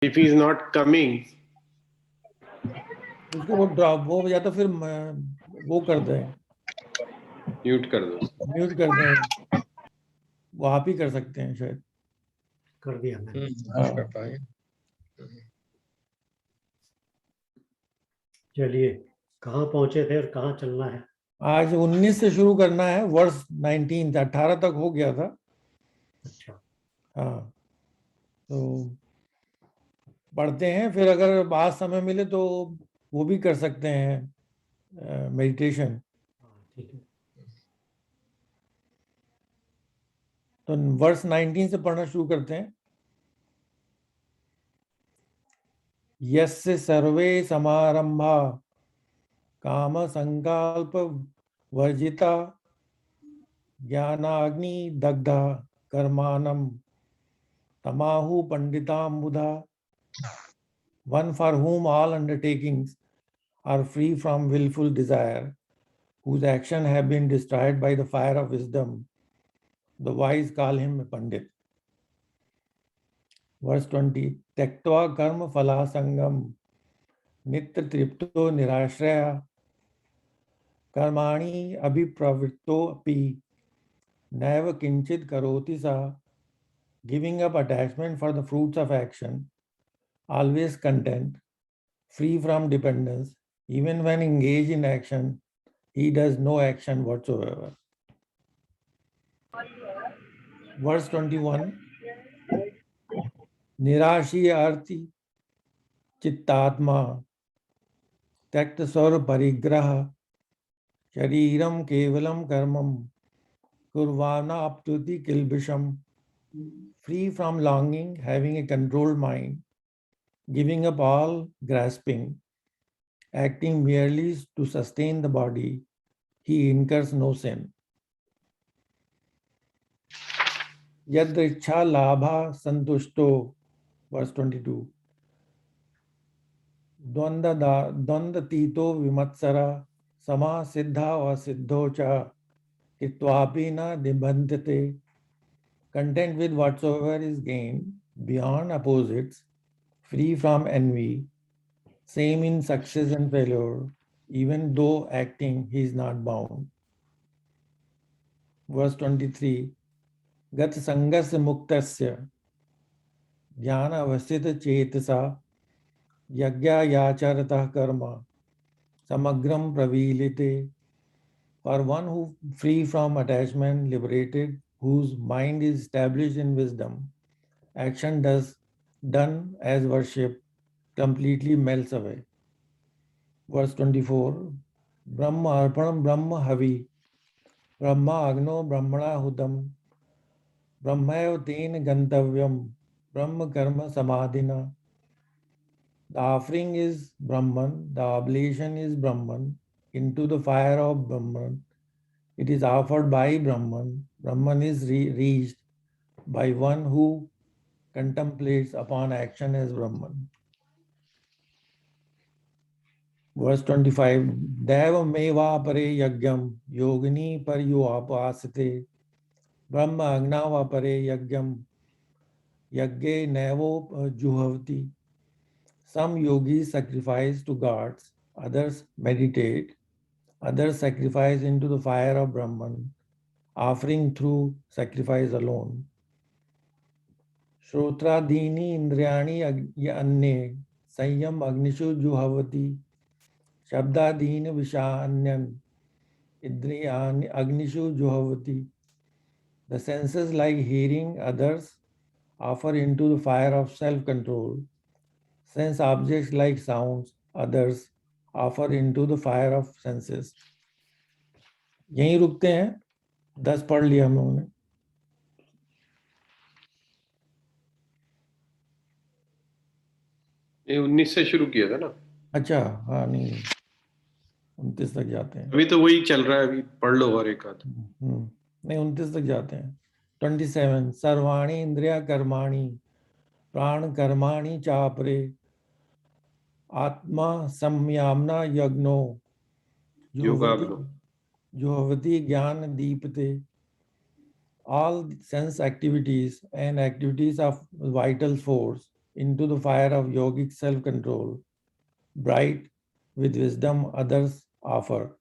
If he is not coming, उसको वो या तो फिर वो कर दें, म्यूट कर दो, म्यूट कर दें, वो आप ही कर सकते हैं शायद। कर दिया मैंने। हाँ। कर पाएंगे। चलिए, कहाँ पहुंचे थे और कहाँ चलना है? आज 19 से शुरू करना है, वर्ष 19 18 तक हो गया था। अच्छा, हाँ, तो पढ़ते हैं, फिर अगर आज समय मिले तो वो भी कर सकते हैं मेडिटेशन। हाँ ठीक है। तो वर्ष 19 से पढ़ना शुरू करते हैं। यस्य सर्वे समारंभा काम संकल्प वर्जिता ज्ञानाग्नि दग्धा कर्माणम तमाहु पंडितांबुधा, one for whom all undertakings are free from willful desire, whose action have been destroyed by the fire of wisdom. The wise call him a Pandit. Verse 20. Tyaktva karma phala sangam nitya tripto nirashraya karmani abhipravritto api naiva kinchit karoti sa, giving up attachment for the fruits of action, always content, free from dependence, even when engaged in action, he does no action whatsoever. Verse 21. Nirashi arti chittatma त्यक्त स्वर परिग्रह शरीरम केवलम कर्मम कुर्वाना aptuti kilbisham, free from longing, having a controlled mind, giving up all grasping, acting merely to sustain the body, he incurs no sin. Yadricha labha santushto, verse 22. Dvanda tito vimatsara sama siddha va siddho cha kitvapi na nibandhate, content with whatsoever is gained beyond opposites, free from envy, same in success and failure, even though acting he is not bound. Verse 23. Gat sangas muktasya jnana avasita chetasa yagya yacharatah karma samagram pravilite. For one who free from attachment, liberated, whose mind is established in wisdom, action done as worship completely melts away. Verse 24. Brahma arpanam brahma havi brahma agno brahmana hudam brahmayo ten gantavyam brahma karma samadhina. The offering is Brahman, the oblation is Brahman, into the fire of Brahman. It is offered by Brahman. Brahman is reached by one who contemplates upon action as Brahman. Verse 25. Deva meva pare yagyam yogini paryuapasate brahma agnava pare yagyam yagge nevo juhavati. Some yogis sacrifice to gods, others meditate, others sacrifice into the fire of Brahman, offering through sacrifice alone. Shrotradini indriyani anne sanyam agnishu juhavati shabdadini vishanyan indriyani agnishu juhavati. The senses, like hearing others, offer into the fire of self-control. Sense objects like sounds, others offer into the fire of senses. यहीं रुकते हैं, 10 पढ़ लिया हम लोगों ने। ये 19 से शुरू किया था ना? अच्छा, हाँ, नहीं 29 तक जाते हैं। अभी तो वही चल रहा है, अभी पढ़ लो और एक आध। नहीं 29 तक जाते हैं। 27 सर्वाणी इंद्रिया कर्माणि प्राण कर्माणि चापरे आत्मा संयमना यज्ञो जुहवति ज्ञान दीपते. All sense activities and activities of vital force into the fire of yogic self-control, bright with wisdom others offer.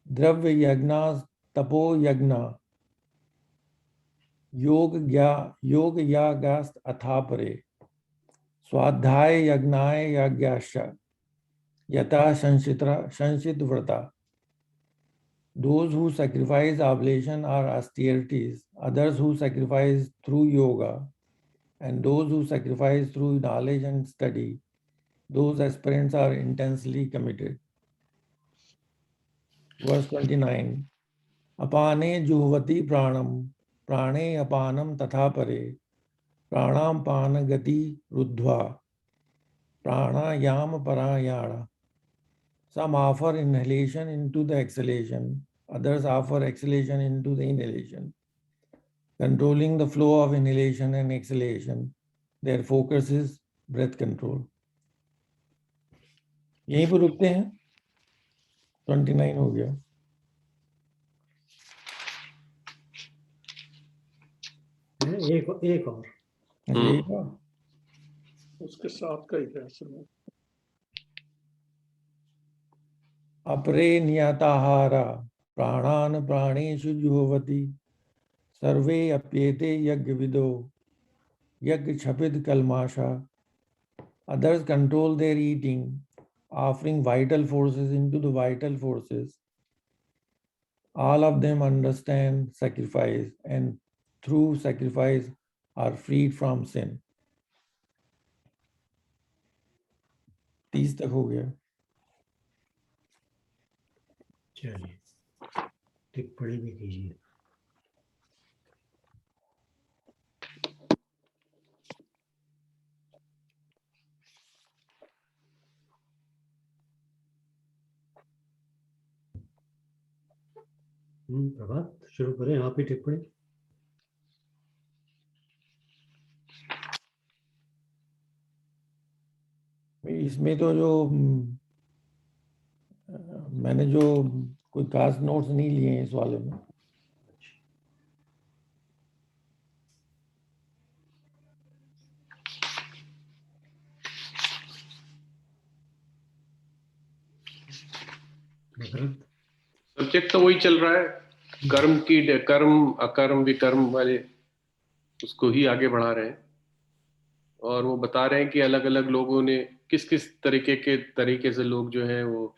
Dravya yagnas tapo yagna योग यागास्त अथापरे स्वाध्याय यज्ञाय यज्ञाश्च यथा संचित व्रता. Those who sacrifice oblation or austerities, others who sacrifice through yoga, and those who sacrifice through knowledge and study, those aspirants are intensely committed. Verse 29. Apane juhvati pranam, prane apanam tatha pare, pranam pana gati ruddhva, pranayam parayana. Some offer inhalation into the exhalation, others offer exhalation into the inhalation. Controlling the flow of inhalation and exhalation, their focus is breath control. यहीं पर रुकते हैं. 29 हो गया. एक और एक और उसके साथ का ही है सुनो. अपरे नियताहारा प्राणान प्राणेषु जुह्वति सर्वे अप्येते यज्ञविदो यज्ञ क्षपित कल्माषा. Others control their eating, offering vital forces into the vital forces. All of them understand sacrifice and through sacrifice are freed from sin. 30 तक हो गया. चलिए टिप्पणी भी कीजिए. प्रभात शुरू करें आप ही टिप्पणी. इसमें तो जो मैंने जो कोई खास नोट्स नहीं लिए हैं इस वाले में. सब्जेक्ट तो वही चल रहा है, कर्म अकर्म विकर्म वाले, उसको ही आगे बढ़ा रहे हैं. और वो बता रहे हैं कि अलग अलग लोगों ने किस किस तरीके से लोग जो है वो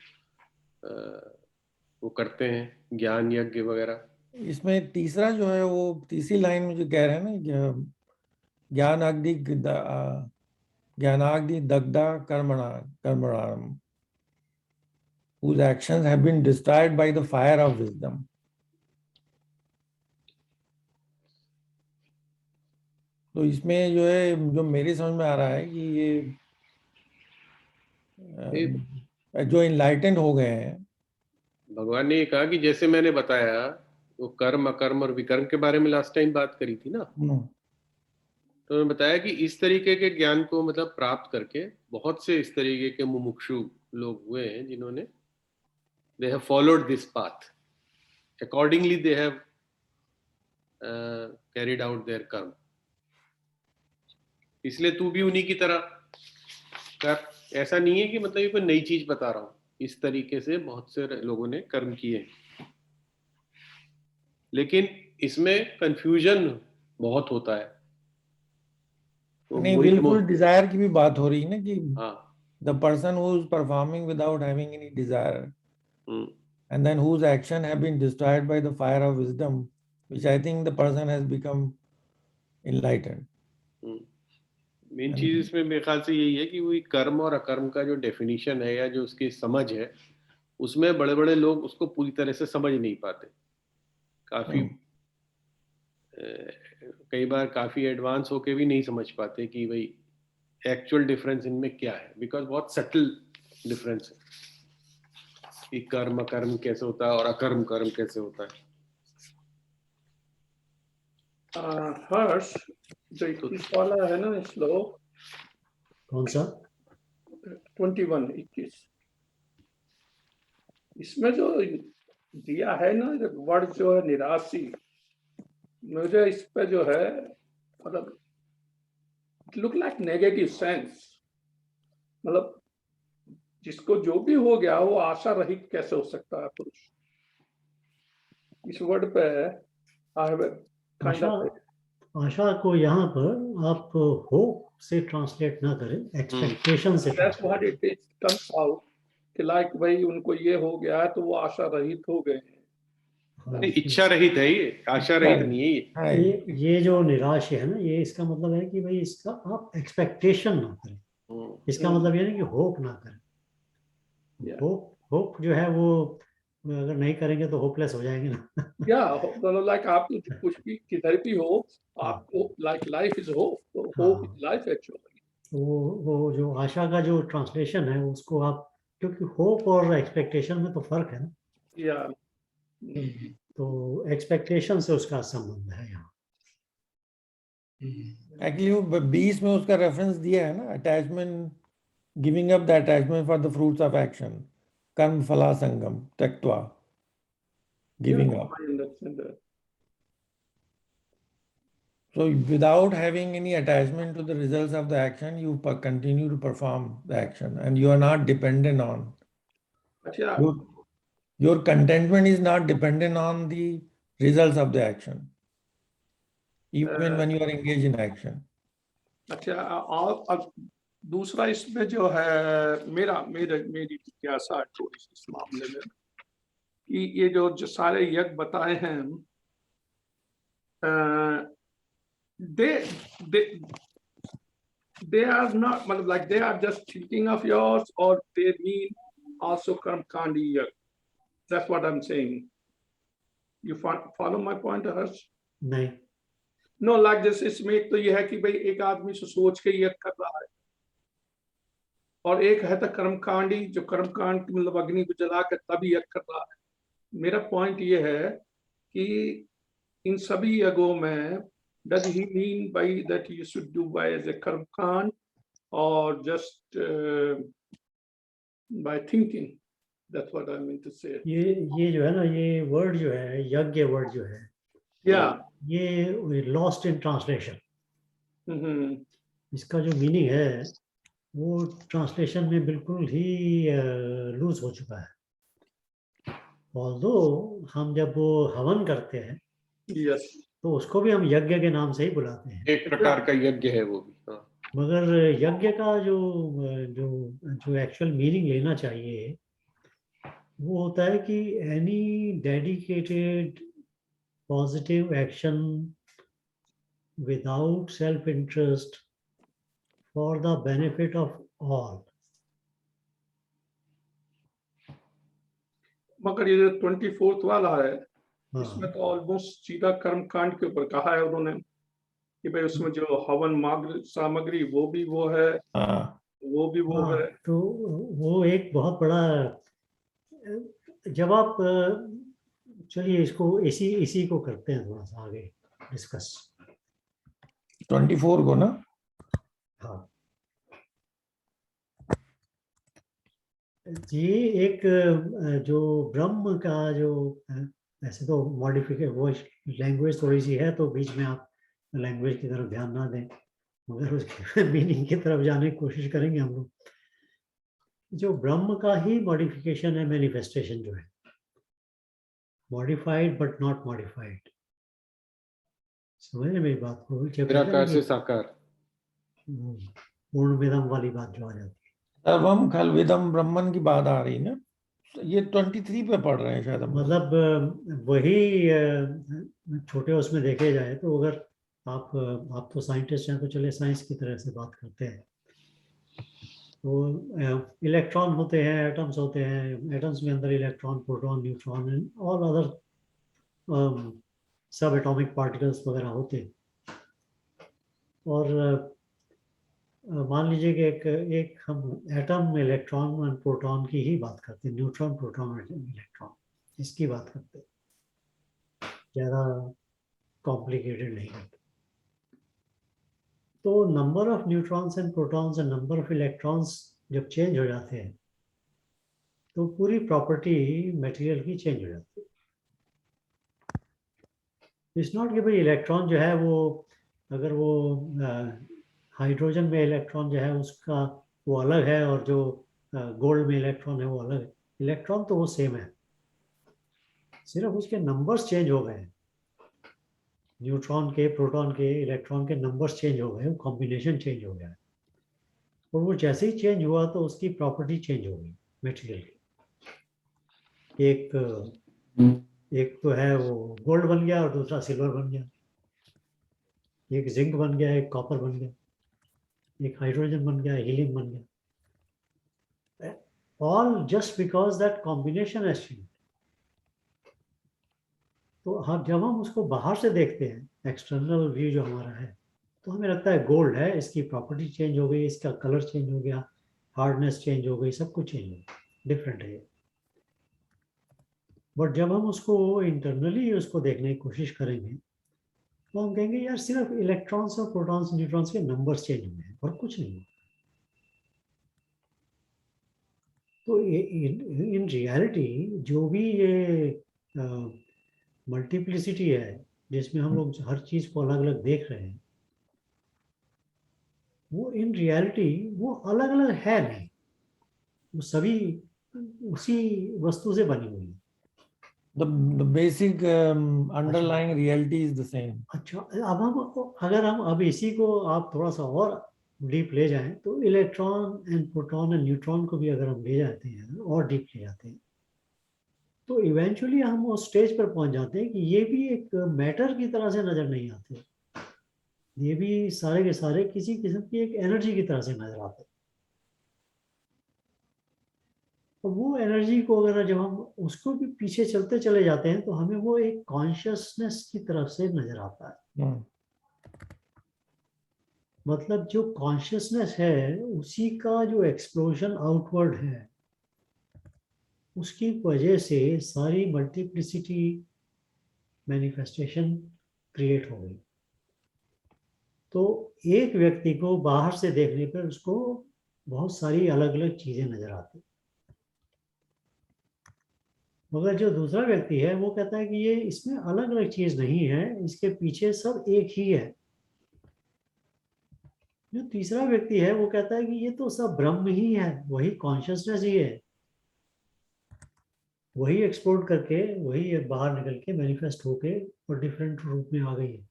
करते हैं ज्ञान यज्ञ वगैरह. इसमें तीसरा जो है वो तीसरी लाइन में जो कह रहे हैं ना, ज्ञानाग्नि दग्धा कर्मणाम, whose actions have been destroyed by the fire of wisdom. तो इसमें जो है जो मेरी समझ में आ रहा है कि ये जो इनलाइटेंड हो गए हैं, भगवान ने ये कहा कि जैसे मैंने बताया वो कर्म अकर्म और विकर्म के बारे में लास्ट टाइम बात करी थी ना, तो मैंने बताया कि इस तरीके के ज्ञान को मतलब प्राप्त करके बहुत से इस तरीके के मुमुक्षु लोग हुए हैं जिन्होंने they have followed this path, accordingly they have carried out their karma. इसलिए तू भी उन्हीं की तरह कर. ऐसा नहीं है कि मतलब ये कोई नई चीज बता रहा हूं, इस तरीके से बहुत से लोगों ने कर्म किए, लेकिन इसमें कंफ्यूजन बहुत होता है. तो नहीं, बिल्कुल डिजायर की भी बात हो रही है ना कि हाँ, the person who is performing without having any desire, and then whose action have been destroyed by the fire of wisdom, which I think the person has become enlightened. Main चीज इसमें मेरे ख्याल से यही है कि वही कर्म और अकर्म का जो डेफिनेशन है या जो उसकी समझ है, उसमें बड़े बड़े लोग उसको पूरी तरह से समझ नहीं पाते. काफी कई बार काफी एडवांस होके भी नहीं समझ पाते कि भाई एक्चुअल डिफरेंस इनमें क्या है, बिकॉज बहुत सटल डिफरेंस है कि कर्म अकर्म कैसे होता है और अकर्म कर्म कैसे होता है. हर्ष, जो 21 वाला है ना श्लोक, कौन सा? 21 इसमें जो दिया है ना वर्ड जो है निराशी, मुझे इस पे जो है मतलब लुक लाइक नेगेटिव सेंस, मतलब जिसको जो भी हो गया वो आशा रहित कैसे हो सकता है पुरुष? इस वर्ड पे आई हैव काइंड आशा ऑफ आशा को यहाँ पर आप होप से ट्रांसलेट ना करें, एक्सपेक्टेशन से that's what translate it is comes out कि लाइक भाई उनको ये हो गया है तो वो आशा रहित हो गए हैं। करें। नहीं, इच्छा रहित है ये, आशा रहित नहीं है ये। हाँ, ये जो निराश है ना, ये इसका मतलब है कि भाई इसका आप एक्सपेक्टेशन ना करें। इसका मतलब ये नहीं कि होप ना करें। Yeah. होप जो है वो अगर नहीं करेंगे तो होपलेस हो जाएंगे ना। या मतलब लाइक आप कुछ भी किधर भी हो, आपको like life is hope, hope is life actually. वो जो आशा का जो ट्रांसलेशन है उसको आप, क्योंकि होप और एक्सपेक्टेशन में तो फर्क है ना, या तो एक्सपेक्टेशन से उसका संबंध है यहाँ। एक्चुअली वो 20 में उसका रेफरेंस दिया है ना, attachment, giving up the attachment for the fruits of action, कर्म फला संगम त्यक्त्वा, giving up. I understand that. So without having any attachment to the results of the action, you continue to perform the action and you are not dependent on. अच्छा Your contentment is not dependent on the results of the action, even when you are engaged in action. अच्छा और अब दूसरा इसमें जो है मेरी जिज्ञासा है थोड़ी सी इस मामले में कि ये जो सारे यज्ञ बताए हैं, they are not मतलब like they are just thinking of yours or they mean also कर्म कांडी यज्ञ? That's what I'm saying. You follow my point, Harsh? नहीं, No, like जैसे इसमें एक तो यह है कि भाई एक आदमी से सोच के यज्ञ कर रहा है, और एक है तो कर्मकांडी जो कर्मकांड मतलब अग्नि को जला कर तब यज्ञ कर रहा है। मेरा पॉइंट ये है कि इन सभी यज्ञों में does he mean by that you should do by as a कर्मकांड or just by thinking? That's what I mean to say. ये जो है ना, ये वर्ड जो है, यज्ञ वर्ड जो है, Yeah. ये लॉस्ट इन ट्रांसलेशन। इसका जो मीनिंग है वो ट्रांसलेशन में बिल्कुल ही लूज हो चुका है। ऑल्दो हम जब वो हवन करते हैं Yes. तो उसको भी हम यज्ञ के नाम से ही बुलाते हैं, एक प्रकार का यज्ञ है वो भी। हाँ। मगर यज्ञ का जो जो जो एक्चुअल मीनिंग लेना चाहिए वो होता है कि any dedicated positive action without self interest for the benefit of all. मगर ये जो 24th वाला है, हाँ, इसमें तो ऑलमोस्ट सीधा कर्म कांड के ऊपर कहा है उन्होंने कि भाई उसमें जो हवन सामग्री वो भी वो है, वो भी वो है। तो वो एक बहुत बड़ा, जब आप चलिए इसको इसी को करते हैं थोड़ा सा आगे डिस्कस। 24 को ना, हाँ, ये एक जो ब्रह्म का जो ऐसे तो मॉडिफिकेशन, वो लैंग्वेज थोड़ी सी है तो बीच में आप लैंग्वेज की तरफ ध्यान ना दें, मगर उसके मीनिंग की तरफ जाने की कोशिश करेंगे हम लोग। जो ब्रह्म का ही मॉडिफिकेशन है, मैनिफेस्टेशन जो है, मॉडिफाइड बट नॉट मॉडिफाइड। समझ रहे मेरी बात को? निराकार से साकार, पूर्णविदम वाली बात जो आ जाती है, सर्वम खलविदम ब्रह्मन की बात आ रही ना, ये 23 पे पढ़ रहे हैं शायद हम। मतलब वही छोटे उसमें देखे जाए तो अगर आप तो साइंटिस्ट हैं तो चले साइंस की तरह से बात करते हैं, तो इलेक्ट्रॉन होते हैं, एटम्स होते हैं, एटम्स में अंदर इलेक्ट्रॉन, प्रोटॉन, न्यूट्रॉन और अदर सब एटॉमिक पार्टिकल्स वगैरह होते हैं। और मान लीजिए कि एक हम एटम, इलेक्ट्रॉन और प्रोटॉन की ही बात करते हैं, न्यूट्रॉन, प्रोटॉन और इलेक्ट्रॉन, इसकी बात करते हैं, ज़्यादा कॉम्प्लिकेटेड नहीं करते। तो number of neutrons and protons and number of electrons जब चेंज हो जाते हैं तो पूरी प्रॉपर्टी मटेरियल की चेंज हो जाती है। इट्स नॉट कि भाई इलेक्ट्रॉन जो है वो अगर वो हाइड्रोजन में इलेक्ट्रॉन जो है उसका वो अलग है, और जो गोल्ड में इलेक्ट्रॉन है वो अलग है। इलेक्ट्रॉन तो वो सेम है, सिर्फ उसके नंबर्स चेंज हो गए। न्यूट्रॉन के, प्रोटॉन के, इलेक्ट्रॉन के नंबर्स चेंज हो गए, वो कॉम्बिनेशन चेंज हो गया है। और वो जैसे ही चेंज हुआ तो उसकी प्रॉपर्टी चेंज हो गई मटेरियल की। एक तो है वो गोल्ड बन गया और दूसरा सिल्वर बन गया, एक जिंक बन गया, एक कॉपर बन गया, एक हाइड्रोजन बन गया, हीलियम बन गया, all just because that combination has changed. तो हम जब हम उसको बाहर से देखते हैं, एक्सटर्नल व्यू जो हमारा है, तो हमें लगता है गोल्ड है, इसकी प्रॉपर्टी चेंज हो गई, इसका कलर चेंज हो गया, हार्डनेस चेंज हो गई, सब कुछ चेंज हो गया, डिफरेंट है। बट जब हम उसको इंटरनली उसको देखने की कोशिश करेंगे तो हम कहेंगे यार सिर्फ इलेक्ट्रॉन्स और प्रोटॉन्स न्यूट्रॉन्स के नंबर्स चेंज हुए हैं और कुछ नहीं। तो इन रियलिटी जो भी ये मल्टीप्लिसिटी है जिसमें हम लोग हर चीज को अलग अलग देख रहे हैं, वो इन रियलिटी वो अलग अलग है नहीं, वो सभी उसी वस्तु से बनी हुई है। The basic underlying reality is the same. अच्छा, अब हम अगर हम अब इसी को आप थोड़ा सा और डीप ले जाएं तो electron and proton and neutron को भी अगर हम ले जाते हैं और डीप ले जाते हैं तो इवेंचुअली हम उस स्टेज पर पहुंच जाते हैं कि ये भी एक मैटर की तरह से नजर नहीं आते, ये भी सारे के सारे किसी किस्म की एक एनर्जी की तरह से नजर आते हैं। तो वो एनर्जी को अगर जब हम उसको भी पीछे चलते चले जाते हैं तो हमें वो एक कॉन्शियसनेस की तरफ से नजर आता है। मतलब जो कॉन्शियसनेस है उसी का जो एक्सप्लोजन आउटवर्ड है, उसकी वजह से सारी मल्टीप्लिसिटी मैनिफेस्टेशन क्रिएट हो गई। तो एक व्यक्ति को बाहर से देखने पर उसको बहुत सारी अलग अलग चीजें नजर आती, मगर जो दूसरा व्यक्ति है वो कहता है कि ये इसमें अलग अलग चीज नहीं है, इसके पीछे सब एक ही है। जो तीसरा व्यक्ति है वो कहता है कि ये तो सब ब्रह्म ही है, वही कॉन्शियसनेस ही है, वही एक्सप्लोर करके वही बाहर निकल के मैनिफेस्ट होके और डिफरेंट रूप में आ गई है।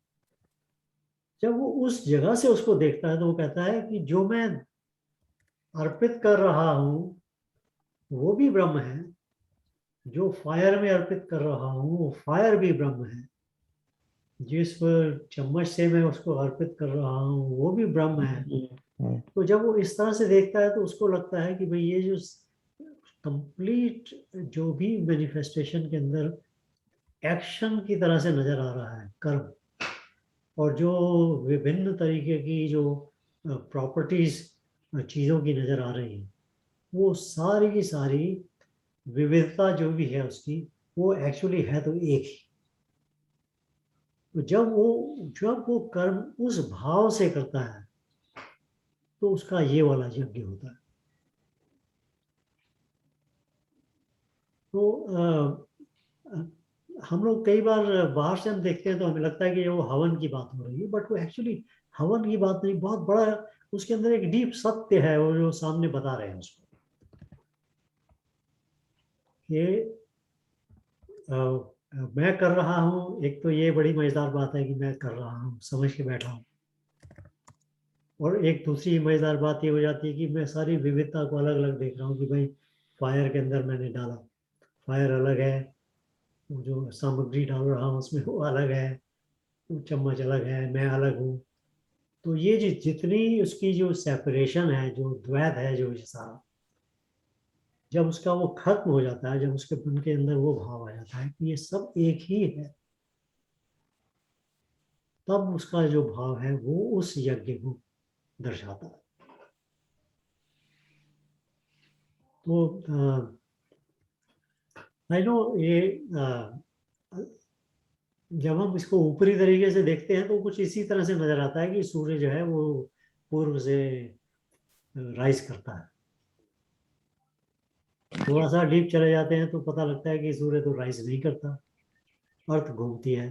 जब वो उस जगह से उसको देखता है तो वो कहता है कि जो मैं अर्पित कर रहा हूं वो भी ब्रह्म है, जो फायर में अर्पित कर रहा हूं वो फायर भी ब्रह्म है, जिस चम्मच से मैं उसको अर्पित कर रहा हूँ वो भी ब्रह्म है। तो जब वो इस तरह से देखता है तो उसको लगता है कि भाई ये जो कंप्लीट जो भी मैनिफेस्टेशन के अंदर एक्शन की तरह से नजर आ रहा है कर्म, और जो विभिन्न तरीके की जो प्रॉपर्टीज चीज़ों की नजर आ रही है, वो सारी की सारी विविधता जो भी है उसकी वो एक्चुअली है तो एक ही। तो जब वो कर्म उस भाव से करता है तो उसका ये वाला यज्ञ होता है। तो हम लोग कई बार बाहर से हम देखते हैं तो हमें लगता है कि वो हवन की बात हो रही है, बट वो एक्चुअली हवन की बात नहीं, बहुत बड़ा उसके अंदर एक डीप सत्य है वो जो सामने बता रहे हैं उसको। ये मैं कर रहा हूँ, एक तो ये बड़ी मजेदार बात है कि मैं कर रहा हूँ, समझ के बैठा हूँ, और एक दूसरी मजेदार बात ये हो जाती है कि मैं सारी विविधता को अलग अलग देख रहा हूँ कि भाई फायर के अंदर मैंने डाला, फायर अलग है, वो जो सामग्री डाल रहा हूँ उसमें वो अलग है, वो चम्मच अलग है, मैं अलग हूँ। तो ये जितनी उसकी जो सेपरेशन है, जो द्वैत है, जो सारा, जब उसका वो खत्म हो जाता है, जब उसके मन के अंदर वो भाव आ जाता है कि ये सब एक ही है, तब उसका जो भाव है वो उस यज्ञ को दर्शाता है। तो आई नो ये जब हम इसको ऊपरी तरीके से देखते हैं तो कुछ इसी तरह से नजर आता है कि सूर्य जो है वो पूर्व से राइज करता है। थोड़ा सा डीप चले जाते हैं तो पता लगता है कि सूर्य तो राइज नहीं करता, अर्थ घूमती है।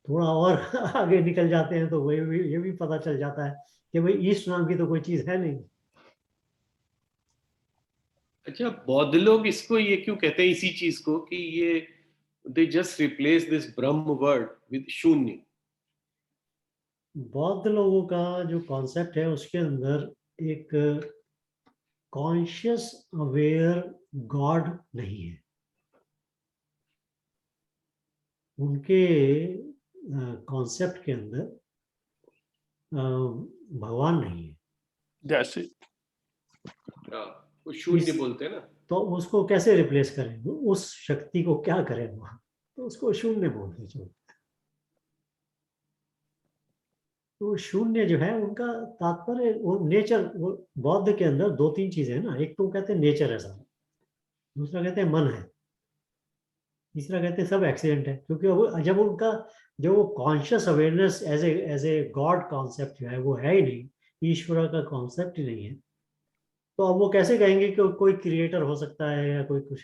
थोड़ा और आगे निकल जाते हैं तो वही ये भी पता चल जाता है कि भाई ईस्ट नाम की तो कोई चीज है नहीं। अच्छा, बौद्ध लोग इसको ये क्यों कहते हैं इसी चीज को कि ये they just replace this Brahma word with शून्य? बौद्ध लोगों का जो कॉन्सेप्ट है उसके अंदर एक कॉन्शियस अवेयर गॉड नहीं है। उनके कॉन्सेप्ट के अंदर भगवान नहीं है। जैसे वो शून्य बोलते हैं ना, तो उसको कैसे रिप्लेस करें, उस शक्ति को क्या करें वो, तो उसको शून्य बोलते हैं। तो शून्य जो है उनका तात्पर्य वो नेचर, वो बौद्ध के अंदर दो तीन चीजें हैं ना, एक तो कहते हैं नेचर है सारा, दूसरा कहते हैं मन है, तीसरा कहते हैं सब एक्सीडेंट है। क्योंकि वो जब उनका जो वो conscious awareness as a god concept जो है वो है ही नहीं, ईश्वर का कॉन्सेप्ट ही नहीं है, तो अब वो कैसे कहेंगे कि कोई क्रिएटर हो सकता है या कोई कुछ।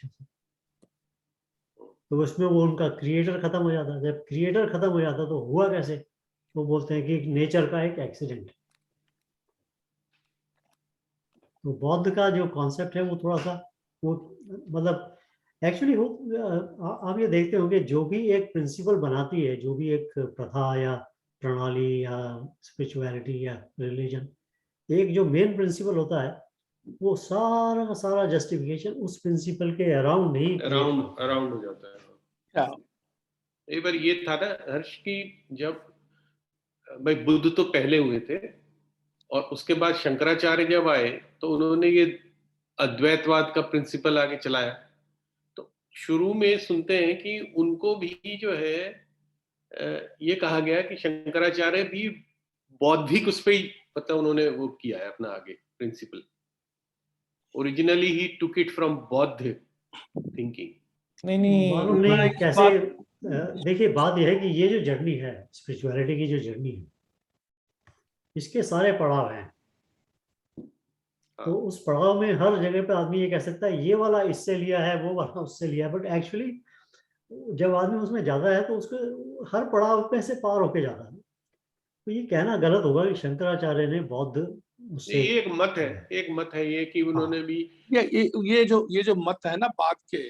तो उसमें वो उनका क्रिएटर खत्म हो जाता है। जब क्रिएटर खत्म हो जाता तो हुआ कैसे, तो बोलते हैं कि नेचर का एक एक्सीडेंट। तो बौद्ध का जो कॉन्सेप्ट है वो थोड़ा सा वो मतलब एक्चुअली वो आप ये देखते होंगे जो भी एक प्रिंसिपल बनाती है, जो भी एक प्रथा या प्रणाली या स्पिरिचुअलिटी या रिलीजन, एक जो मेन प्रिंसिपल होता है वो सारा का सारा जस्टिफिकेशन उस प्रिंसिपल के अराउंड नहीं अराउंड हो जाता है। एक बार ये था ना हर्ष की, जब भाई बुद्ध तो पहले हुए थे और उसके बाद शंकराचार्य जब आए तो उन्होंने ये अद्वैतवाद का प्रिंसिपल आगे चलाया। तो शुरू में सुनते हैं कि उनको भी जो है ये कहा गया कि शंकराचार्य भी बौद्धिक उस पर ही मतलब उन्होंने वो किया है अपना आगे प्रिंसिपल। ओरिजिनली ही टुक इट फ्रॉम बौद्ध थिंकिंग। मालूम नहीं कैसे। देखिए बात यह है कि ये जो जर्नी है स्पिरिचुअलिटी की, जो जर्नी है इसके सारे पड़ाव हैं। तो उस पड़ाव में हर जगह पे आदमी ये कह सकता है ये वाला इससे लिया है, वो वाला उससे लिया है, बट एक्चुअली जब आदमी उसमें ज्यादा है तो उसको हर पड़ाव पे से पार होके जाता है। तो ये कहना गलत होगा कि शंकराचार्य ने बौद्ध उससे, एक मत है ये कि उन्होंने भी ये जो मत है ना बाद के,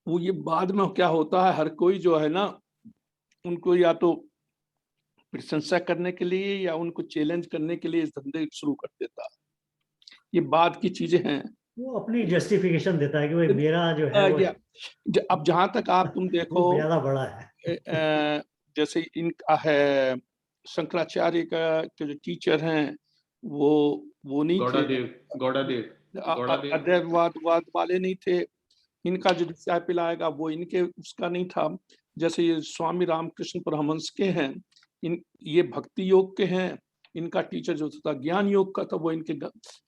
वो ये बाद में क्या होता है, हर कोई जो है ना उनको या तो प्रशंसा करने के लिए या उनको चैलेंज करने के लिए इस धंधे शुरू कर देता है। ये बाद की चीजें हैं। वो अपनी जस्टिफिकेशन देता है कि भाई मेरा जो है वो अब जहां तक आप तुम देखो ज्यादा बड़ा है। जैसे इनका है शंकराचार्य का के जो टीचर हैं वो नहीं थे, अद्वैतवाद वाले नहीं थे। इनका जो डिसाइपल आएगा वो इनके उसका नहीं था। जैसे ये स्वामी रामकृष्ण परमहंस के हैं, ये भक्ति योग के हैं। इनका टीचर जो था ज्ञान योग का था, वो इनके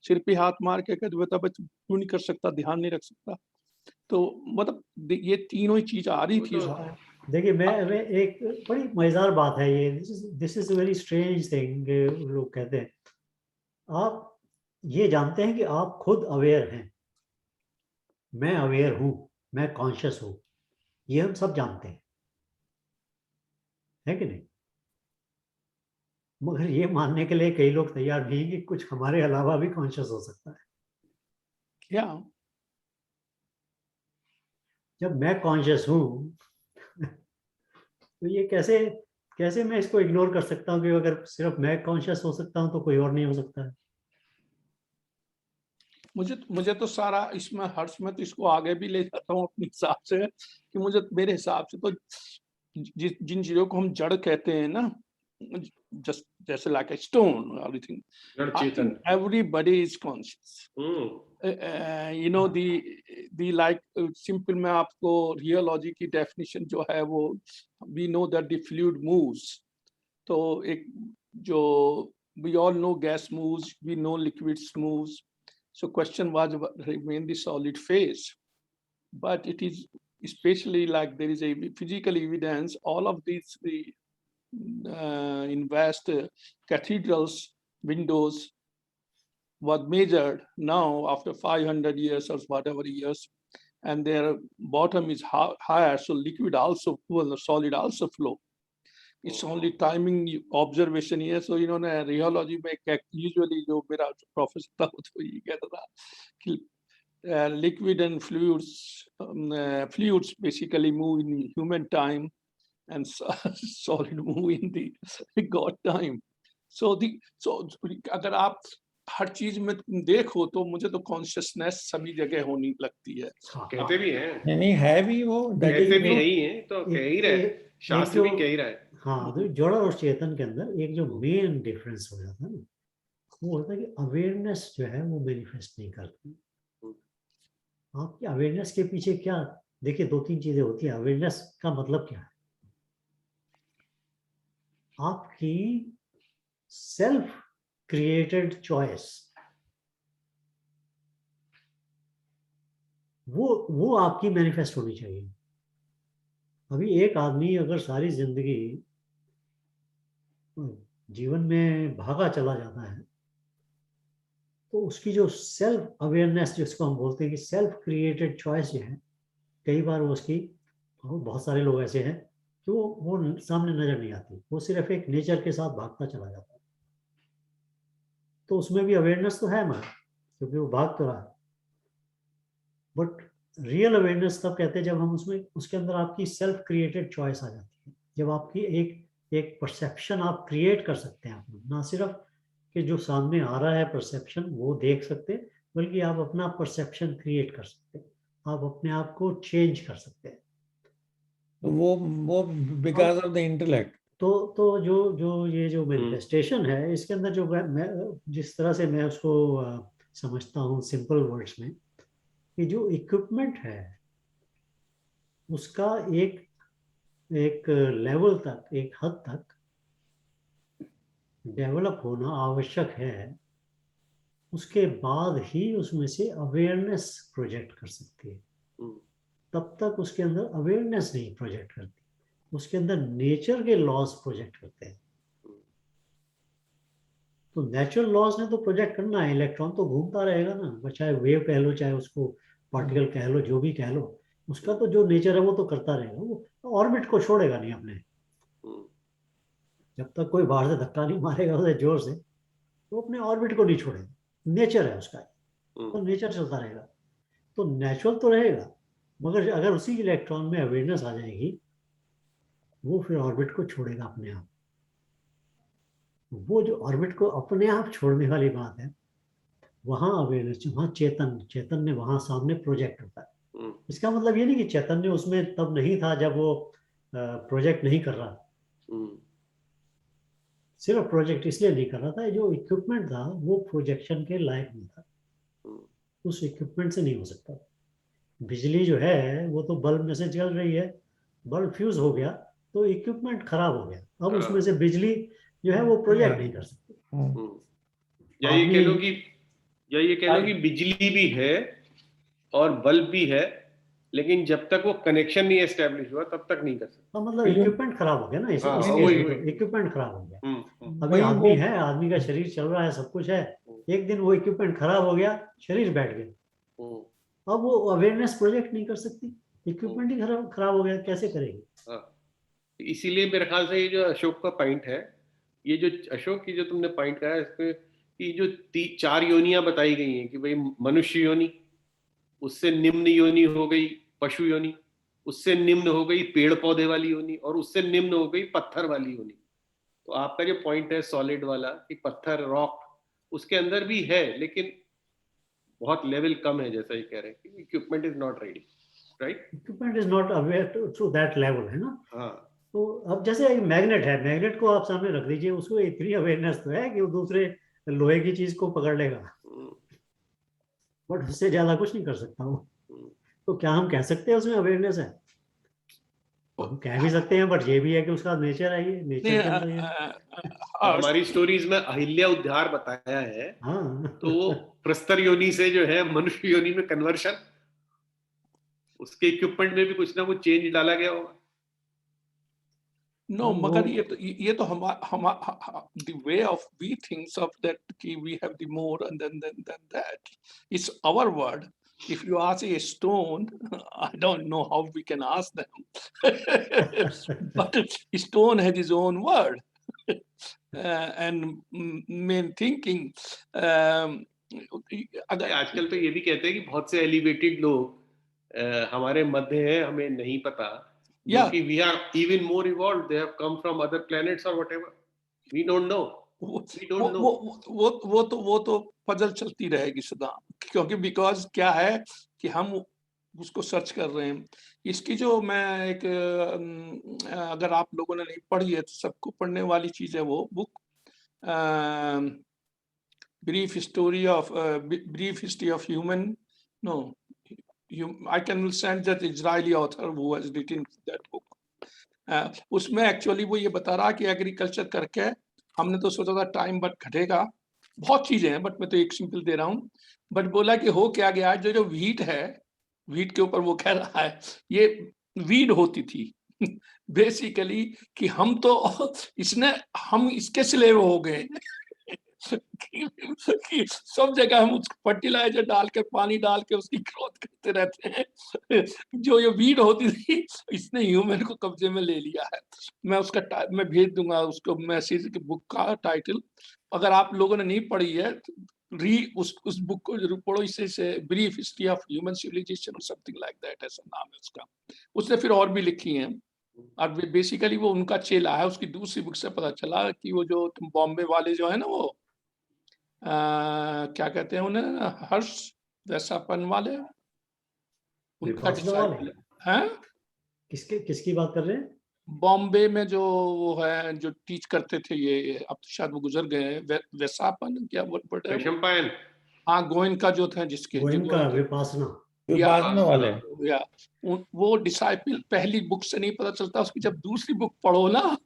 सिर पे हाथ मार के कहते बेटा क्यों नहीं कर सकता, ध्यान नहीं रख सकता। तो मतलब ये तीनों ही चीज आ रही थी। देखिए मैं एक बड़ी मजेदार बात है ये, this is very strange thing. लोग कहते हैं आप ये जानते हैं कि आप खुद अवेयर हैं, मैं अवेयर हूं, मैं कॉन्शियस हूं, ये हम सब जानते हैं, है कि नहीं? मगर ये मानने के लिए कई लोग तैयार नहीं कि कुछ हमारे अलावा भी कॉन्शियस हो सकता है। क्या जब मैं कॉन्शियस हूं तो ये कैसे मैं इसको इग्नोर कर सकता हूं कि अगर सिर्फ मैं कॉन्शियस हो सकता हूं तो कोई और नहीं हो सकता है। मुझे तो सारा इसमें हर्ष में तो इसको आगे भी ले जाता हूँ अपने हिसाब से कि मेरे हिसाब से तो जिन चीजों को हम जड़ कहते हैं ना, just like a stone or everything, everybody is conscious. You know the like simple में आपको रियलॉजी की डेफिनेशन जो है वो we know that the fluid moves. तो एक जो we all know gas moves, we know liquids moves. So question was remain the solid phase, but it is especially like there is a physical evidence. All of these in vast cathedrals windows was measured now after 500 years or whatever years, and their bottom is higher, so liquid also flow, solid also flow. It's only timing observation ही है। So इन्होंने rheology में usually जो मेरा professor था वो ये कहता था कि liquid and fluids basically move in human time and solid move in the God time. So अगर आप हर चीज में देखो तो मुझे तो कॉन्शियसनेस सभी जगह होनी लगती है। कहते भी हैं, नहीं है भी वो, कहते भी है ही है, तो कह ही रहे, शास्त्र भी कह ही रहा है। हाँ, तो जड़ और चेतन के अंदर एक जो मेन डिफरेंस हो जाता है ना, वो होता है कि अवेयरनेस जो है वो मैनिफेस्ट नहीं करती। आपकी अवेयरनेस के पीछे क्या, देखिए 2-3 चीजें होती है। अवेयरनेस का मतलब क्या है? आपकी सेल्फ क्रिएटेड चॉइस, वो आपकी मैनिफेस्ट होनी चाहिए। अभी एक आदमी अगर सारी जिंदगी जीवन में भागा चला जाता है तो उसकी जो सेल्फ अवेयरनेस, जिसको हम बोलते हैं कि सेल्फ क्रिएटेड चॉइस जो है, कई बार वो उसकी, बहुत सारे लोग ऐसे हैं कि वो सामने नजर नहीं आती, वो सिर्फ एक नेचर के साथ भागता चला जाता है। तो उसमें भी अवेयरनेस तो है मगर, क्योंकि वो भाग तो रहा है। बट रियल अवेयरनेस तब कहते हैं जब हम उसमें, उसके अंदर आपकी सेल्फ क्रिएटेड चॉइस आ जाती है, जब आपकी एक परसेप्शन आप क्रिएट कर सकते हैं अपना, ना सिर्फ कि जो सामने आ रहा है परसेप्शन वो देख सकते हैं, बल्कि आप अपना परसेप्शन क्रिएट कर सकते हैं, आप अपने आप को चेंज कर सकते हैं। वो बिकॉज ऑफ द इंटेलेक्ट। तो जो ये जो मैनिफेस्टेशन है, इसके अंदर जो मैं जिस तरह से मैं उसको समझता हूँ सिंपल वर्ड्स में, कि जो इक्विपमेंट है उसका एक लेवल तक, एक हद तक डेवलप होना आवश्यक है, उसके बाद ही उसमें से अवेयरनेस प्रोजेक्ट कर सकती है। तब तक उसके अंदर अवेयरनेस नहीं प्रोजेक्ट करती, उसके अंदर नेचर के लॉज प्रोजेक्ट करते हैं। तो नेचुरल लॉज ने तो प्रोजेक्ट करना है, इलेक्ट्रॉन तो घूमता रहेगा ना, चाहे वेव कह लो, चाहे उसको पार्टिकल कह लो, जो भी कह लो, उसका तो जो नेचर है वो तो करता रहेगा, वो ऑर्बिट को छोड़ेगा नहीं अपने। जब तक कोई बाहर से धक्का नहीं मारेगा उसे जोर से, तो अपने ऑर्बिट को नहीं छोड़ेगा, नेचर है उसका, तो नेचर चलता रहेगा। तो नेचुरल तो रहेगा, मगर अगर उसी इलेक्ट्रॉन में अवेयरनेस आ जाएगी, वो फिर ऑर्बिट को छोड़ेगा अपने आप। वो जो ऑर्बिट को अपने आप छोड़ने वाली बात है, वहां अवेयरनेस, वहां चेतन ने वहां सामने प्रोजेक्ट होता है। इसका मतलब ये नहीं कि चैतन्य उसमें तब नहीं था जब वो प्रोजेक्ट नहीं कर रहा, सिर्फ प्रोजेक्ट इसलिए नहीं कर रहा था, जो इक्विपमेंट था वो प्रोजेक्शन के लायक नहीं था, उस इक्विपमेंट से नहीं हो सकता। बिजली जो है वो तो बल्ब में से जल रही है, बल्ब फ्यूज हो गया तो इक्विपमेंट खराब हो गया, अब उसमें से बिजली जो है वो प्रोजेक्ट नहीं कर सकती। या ये कह लो कि बिजली भी है और बल्ब भी है, लेकिन जब तक वो कनेक्शन नहीं एस्टेब्लिश हुआ तब तक नहीं कर सकते। मतलब इक्विपमेंट खराब हो गया ना, इक्विपमेंट खराब हो गया। अभी आदमी है, आदमी का शरीर चल रहा है, सब कुछ है, एक दिन वो इक्विपमेंट खराब हो गया, शरीर बैठ गया, अब वो अवेयरनेस प्रोजेक्ट नहीं कर सकती, इक्विपमेंट ही खराब हो गया, कैसे करेगी? इसीलिए मेरे ख्याल से ये जो अशोक का पॉइंट है, ये जो अशोक की जो तुमने पॉइंट कहा है, इसमें कि जो 4 योनियां बताई गई हैं कि भाई मनुष्य योनि, उससे निम्न योनि हो गई पशु योनि, उससे निम्न हो गई पेड़ पौधे वाली योनि, और उससे निम्न हो गई पत्थर वाली योनि। तो आपका जो पॉइंट है सॉलिड वाला कि पत्थर रॉक उसके अंदर भी है, लेकिन बहुत लेवल कम है, जैसा ये कह रहे हैं कि equipment is not ready, right? Equipment is not aware to that level, है ना? हाँ। तो अब जैसे एक मैग्नेट है, मैग्नेट को आप सामने रख दीजिए, उसको इतनी अवेयरनेस तो है कि वो दूसरे लोहे की चीज को पकड़ लेगा, बट उससे ज्यादा कुछ नहीं कर सकता वो। तो क्या हम कह सकते हैं उसमें अवेयरनेस है? हम कह भी सकते हैं, बट ये भी है कि उसका नेचर है, ये नेचर हमारी स्टोरीज में अहिल्या उद्धार बताया है। हाँ। तो वो प्रस्तर योनि से जो है मनुष्य योनि में कन्वर्शन, उसके इक्विपमेंट में भी कुछ ना कुछ चेंज डाला गया होगा। No, मगर ये तो हम the way of we thinks of that कि we have the more and then that it's our word, if you ask a stone, I don't know how we can ask them, but stone has his own word and main thinking. अगर आजकल तो ये भी कहते हैं कि बहुत से एलिवेटेड लोग हमारे मध्य हैं, हमें नहीं पता, Yeah. कि we are even more evolved, they have come from other planets or whatever, we don't know. वो तो पजल चलती रहेगी सदा, क्योंकि बिकॉज क्या है कि हम उसको सर्च कर रहे हैं। इसकी जो मैं एक अगर आप लोगों ने नहीं पढ़ी है तो सबको पढ़ने वाली चीज है वो book, brief history of human, no I can send that Israeli author who has written that book. उसमें एक्चुअली वो ये बता रहा कि एग्रीकल्चर करके हमने तो सोचा था टाइम बट घटेगा, बहुत चीजें हैं, बट मैं तो एक सिंपल दे रहा हूँ। बट बोला कि हो क्या गया, जो वीट है, वीट के ऊपर वो कह रहा है ये वीड होती थी बेसिकली, कि हम इसके स्लेव हो गए कि सब जगह हम उसको फर्टिलाइजर डाल के, पानी डाल के उसकी ग्रोथ करते रहते हैं। जो ये वीड होती थी इसने ह्यूमन को कब्जे में ले लिया है। मैं उसका मैं भेज दूंगा उसको मैसेज की बुक का टाइटल, अगर आप लोगों ने नहीं पढ़ी है उस बुक को जरूर पढ़ो। इससे brief history of human civilisation और समथिंग लाइक दैट, ऐसा नाम है उसका। उसने फिर और भी लिखी हैं और बेसिकली वो उनका चेला है। उसकी दूसरी बुक से पता चला कि वो जो बॉम्बे वाले जो है ना, वो क्या कहते हैं उन्हें, हर्ष वैसापन वाले, उनका डिसाइपल है। किसकी बात कर रहे हैं? बॉम्बे में जो वो है, जो टीच करते थे, ये अब तो शायद वो गुजर गए, वैसापन क्या बोलते हैं, हाँ गोयनका जो थे, जिसके विपासना वाले, या वो डिसाइपल। पहली बुक से नहीं पता चलता, उसकी जब दूसरी बुक पढ़ो ना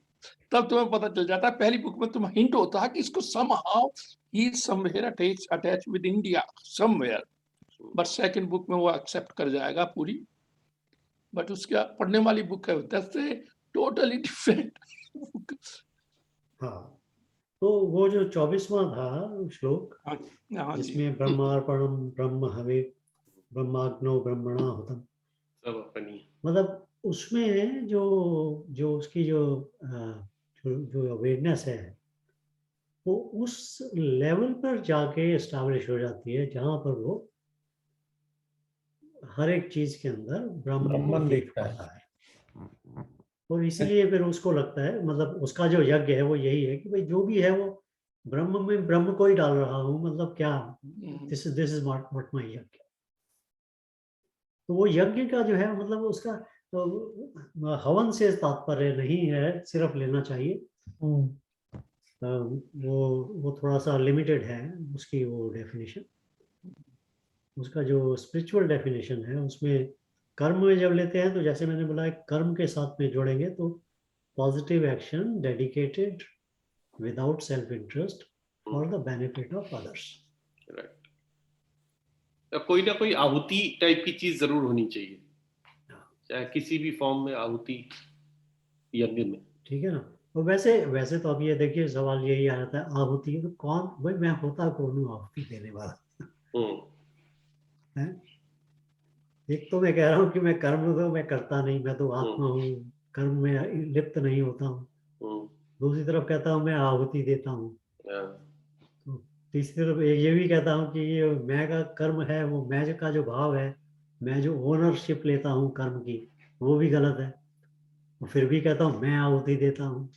तब तुम्हें पता चल जाता है। पहली बुक में तुम्हें हिंट होता है कि इसको somehow he is somewhere attached with India somewhere, but second book में वो एक्सेप्ट कर जाएगा पूरी। बट उसका पढ़ने वाली बुक है, that's a totally different book। हाँ, तो वो जो 24वां था श्लोक, जिसमें ब्रह्मार्पणम ब्रह्म हवे ब्रह्माग्नो ब्रह्मणा होतम, सब अपनी, मतलब उसमें जो उसकी जो अवेयरनेस है वो उस लेवल पर जाके एस्टैब्लिश हो जाती है जहां पर वो हर एक चीज के अंदर ब्रह्म को देख पाता है। और इसीलिए फिर उसको लगता है, मतलब उसका जो यज्ञ है वो यही है कि भाई जो भी है वो ब्रह्म में ब्रह्म को ही डाल रहा हूँ, मतलब क्या दिस इज व्हाट माय यज्ञ। तो वो यज्ञ का जो है मतलब उसका तो हवन से तात्पर्य नहीं है सिर्फ लेना चाहिए। वो थोड़ा सा लिमिटेड है उसकी वो डेफिनेशन। उसका जो स्पिरिचुअल डेफिनेशन है उसमें कर्म में जब लेते हैं तो जैसे मैंने बोला कर्म के साथ में जोड़ेंगे तो positive action dedicated without self interest for the benefit of others. कोई ना कोई आहुति टाइप की चीज जरूर होनी चाहिए, चाहे किसी भी फॉर्म में आहुति यज्ञ में, ठीक है ना। तो वैसे तो अब ये देखिए सवाल यही आ जाता है आहुति तो कौन, भाई मैं होता कौन हूँ आहुति देने वाला है? एक तो मैं कह रहा हूँ कि मैं कर्म तो मैं करता नहीं, मैं तो आत्मा हूँ, कर्म में लिप्त नहीं होता हूँ। दूसरी तरफ कहता हूँ मैं आहुति देता हूँ। तो तीसरी तरफ ये भी कहता हूँ कि ये मैं का कर्म है, वो मैं का जो भाव है, मैं जो ओनरशिप लेता हूँ कर्म की, वो भी गलत है। और फिर भी कहता हूँ मैं आहुति देता हूँ।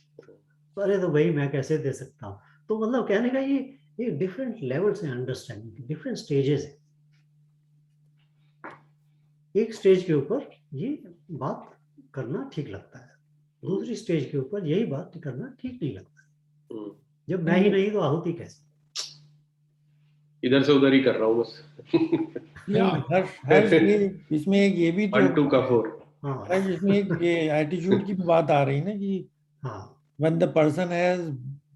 अरे तो भाई मैं कैसे दे सकता हूँ? तो मतलब कहने का ये डिफरेंट लेवल्स हैं अंडरस्टैंडिंग, डिफरेंट स्टेजेस हैं। एक स्टेज के ऊपर ये बात करना ठीक लगता है, दूसरी स्टेज के ऊपर यही बात करना ठीक नहीं लगता। जब मैं ही नहीं तो आहुति कैसे? इधर से उधर ही कर रहा हूँ बस। हर इसमें एक ये भी तो 1 2 का 4, हाँ, इसमें एक ये एटीट्यूड की बात आ रही ना कि when the person has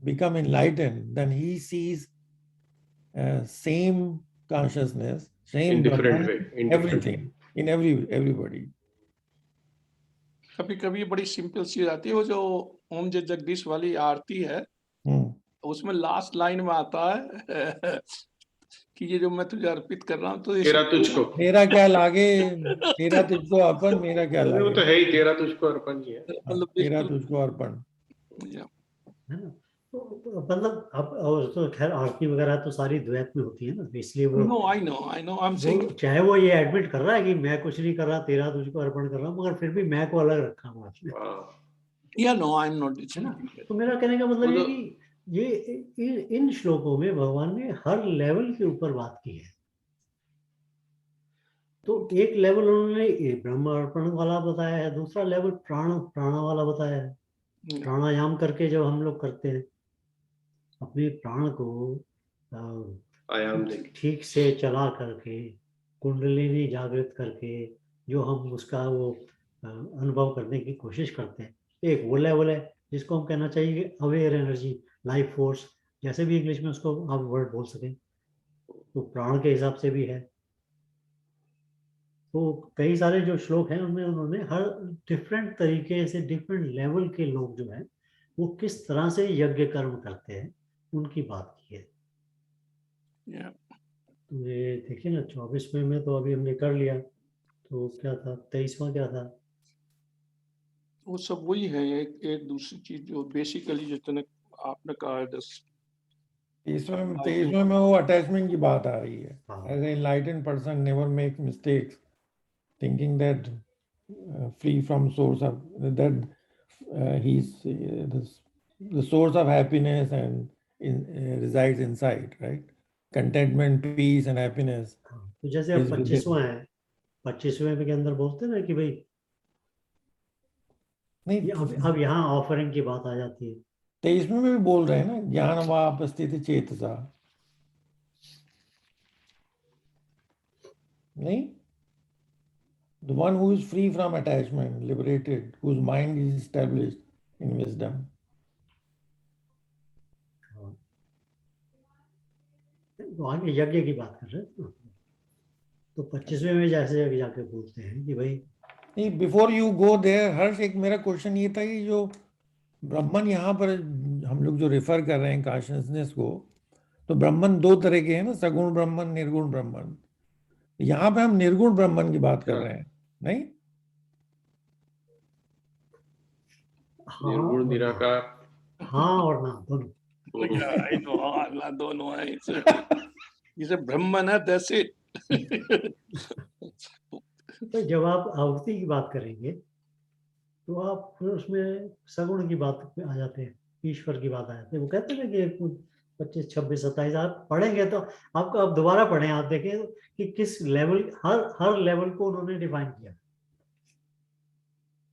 become enlightened then he sees same consciousness, same in different way, in everything in everybody। कभी कभी बड़ी सिंपल सी आती है, वो जो ओम जय जगदीश वाली आरती है उसमें लास्ट लाइन में आता है कि ये जो मैं तुझे अर्पित कर रहा हूँ तो तेरा तुझको, तेरा क्या लागे, तेरा तुझको अर्पण, मेरा क्या वो लागे। तो है ही, तेरा तुझको अर्पण ही है। मतलब तेरा बिल्कुल तुझको अर्पण। या, है ना। तो मतलब अब और तो खैर आरती वगैरह तो सारी द्वैत में होती है ना, तो इसलिए वो no I know I am saying वो चाहे वो ये एडमिट कर रहा है कि मैं कुछ नहीं कर रहा, तेरा तुझको अर्पण कर रहा हूँ, मगर फिर भी मैं को अलग रखा हुआ है हाँ, या नो आई एम नॉट है ना। डिस्प्यूटिंग तो मेरा कहने का मतलब वो ये तो कि ये इन श्लोकों में भगवान ने हर लेवल के ऊपर बात की है। तो एक लेवल उन्होंने ये ब्रह्म अर्पण वाला बताया है, दूसरा लेवल प्राण वाला बताया है। प्राणायाम करके जब हम लोग करते हैं अपने प्राण को आयाम देख, ठीक से चला करके, कुंडलिनी जागृत करके जो हम उसका वो अनुभव करने की कोशिश करते हैं, एक वो लेवल है जिसको हम कहना चाहिए कि अवेयर एनर्जी, लाइफ फोर्स, जैसे भी इंग्लिश में उसको आप वर्ड बोल सकें, तो प्राण के हिसाब से भी है। तो कई सारे जो श्लोक हैं उनमें उन्होंने हर डिफरेंट तरीके से डिफरेंट लेवल के लोग जो है वो किस तरह से यज्ञ कर्म करते हैं उनकी बात की है। तो ये देखिए ना 24वें में तो अभी हमने कर लिया, तो क्या था 23वां क्या था? वो सब वही है, एक दूसरी चीज जो बेसिकली जितने आपने कहा 23वें में वो अटैचमेंट की बात आ रही है। As an enlightened person never makes mistakes thinking that free from source of that he's the source of happiness and resides inside, right? Contentment, peace and happiness तो जैसे अब is within. 25वां है, 25वें के अंदर बोलते हैं ना कि भाई नहीं, अब यहाँ ऑफरिंग की बात आ जाती है। 23वें में भी बोल रहे हैं ना, ज्ञान वापस्थित चेतसा, नहीं? The one who is free from attachment, liberated, whose mind is established in wisdom. तो आगे यज्ञ की बात कर रहे हैं। तो 25वें में जैसे जाके बोलते हैं कि भाई नहीं, बिफोर यू गो देयर हर्ष, एक मेरा क्वेश्चन ये था कि जो ब्राह्मण यहाँ पर हम लोग जो रेफर कर रहे हैं कॉन्शियसनेस को, तो ब्राह्मण दो तरह के हैं ना, सगुण ब्राह्मण, निर्गुण ब्राह्मण। यहाँ पे हम निर्गुण ब्राह्मण की बात कर रहे हैं, नहीं? निर्गुण निराकार, हाँ और ना दोनों। दोनों है इसे ब्रह्मन है दैट्स इट। तो जब आप आहुति की बात करेंगे तो आप फिर उसमें सगुण की बात पे आ जाते हैं, ईश्वर की बात आ जाती है। वो कहते हैं ना कि 25, 26, 27 आप पढ़ेंगे तो आपको, आप दोबारा पढ़ें, आप देखें कि किस लेवल, हर लेवल को उन्होंने डिफाइन किया।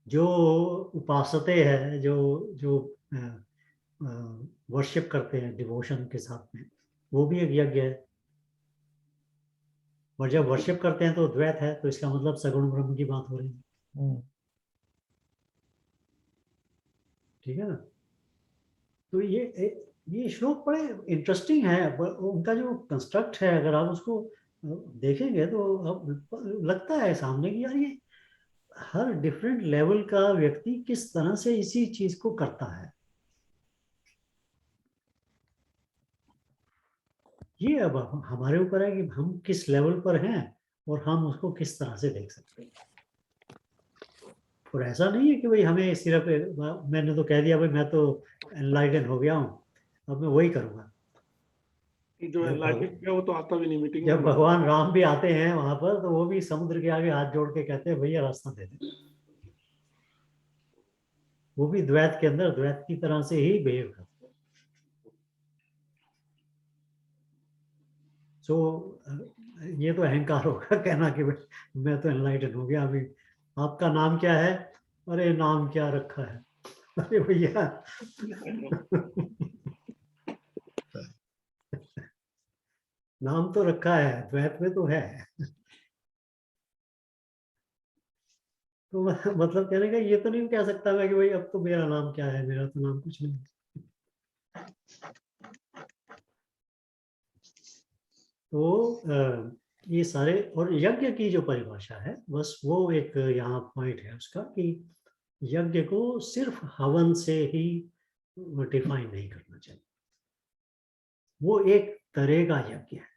जो उपासते हैं, जो जो वर्शिप करते हैं डिवोशन के साथ में, वो भी एक यज्ञ है। और जब वर्शिप करते हैं तो द्वैत है, तो इसका मतलब सगुण ब्रह्म की बात हो रही है। ठीक है ना। तो ये श्लोक बड़े इंटरेस्टिंग है, उनका जो कंस्ट्रक्ट है अगर आप उसको देखेंगे तो अब लगता है सामने कि यार ये हर डिफरेंट लेवल का व्यक्ति किस तरह से इसी चीज को करता है। ये अब हमारे ऊपर है कि हम किस लेवल पर हैं और हम उसको किस तरह से देख सकते हैं। और ऐसा नहीं है कि भाई हमें सिर्फ, मैंने तो कह दिया भाई मैं तो एनलाइटन हो गया हूँ, अब मैं वही करूँगा। जो एनलाइटन है वो तो आता भी नहीं मीटिंग में। जब भगवान राम भी आते हैं वहां पर तो वो भी समुद्र के आगे हाथ जोड़ के कहते हैं भैया रास्ता दे दे। वो भी द्वैत के अंदर द्वैत की तरह से ही बिहेव करते हैं। सो ये तो अहंकार होगा कहना कि मैं तो एनलाइटन हो गया। अभी आपका नाम क्या है? अरे नाम क्या रखा है? अरे भैया नाम तो रखा है, द्वैत में तो है। तो मतलब कहने का ये तो नहीं कह सकता मैं कि भाई अब तो मेरा नाम क्या है, मेरा तो नाम कुछ नहीं। तो ये सारे, और यज्ञ की जो परिभाषा है बस वो एक यहाँ पॉइंट है उसका कि यज्ञ को सिर्फ हवन से ही डिफाइन नहीं करना चाहिए। वो एक तरह का यज्ञ है,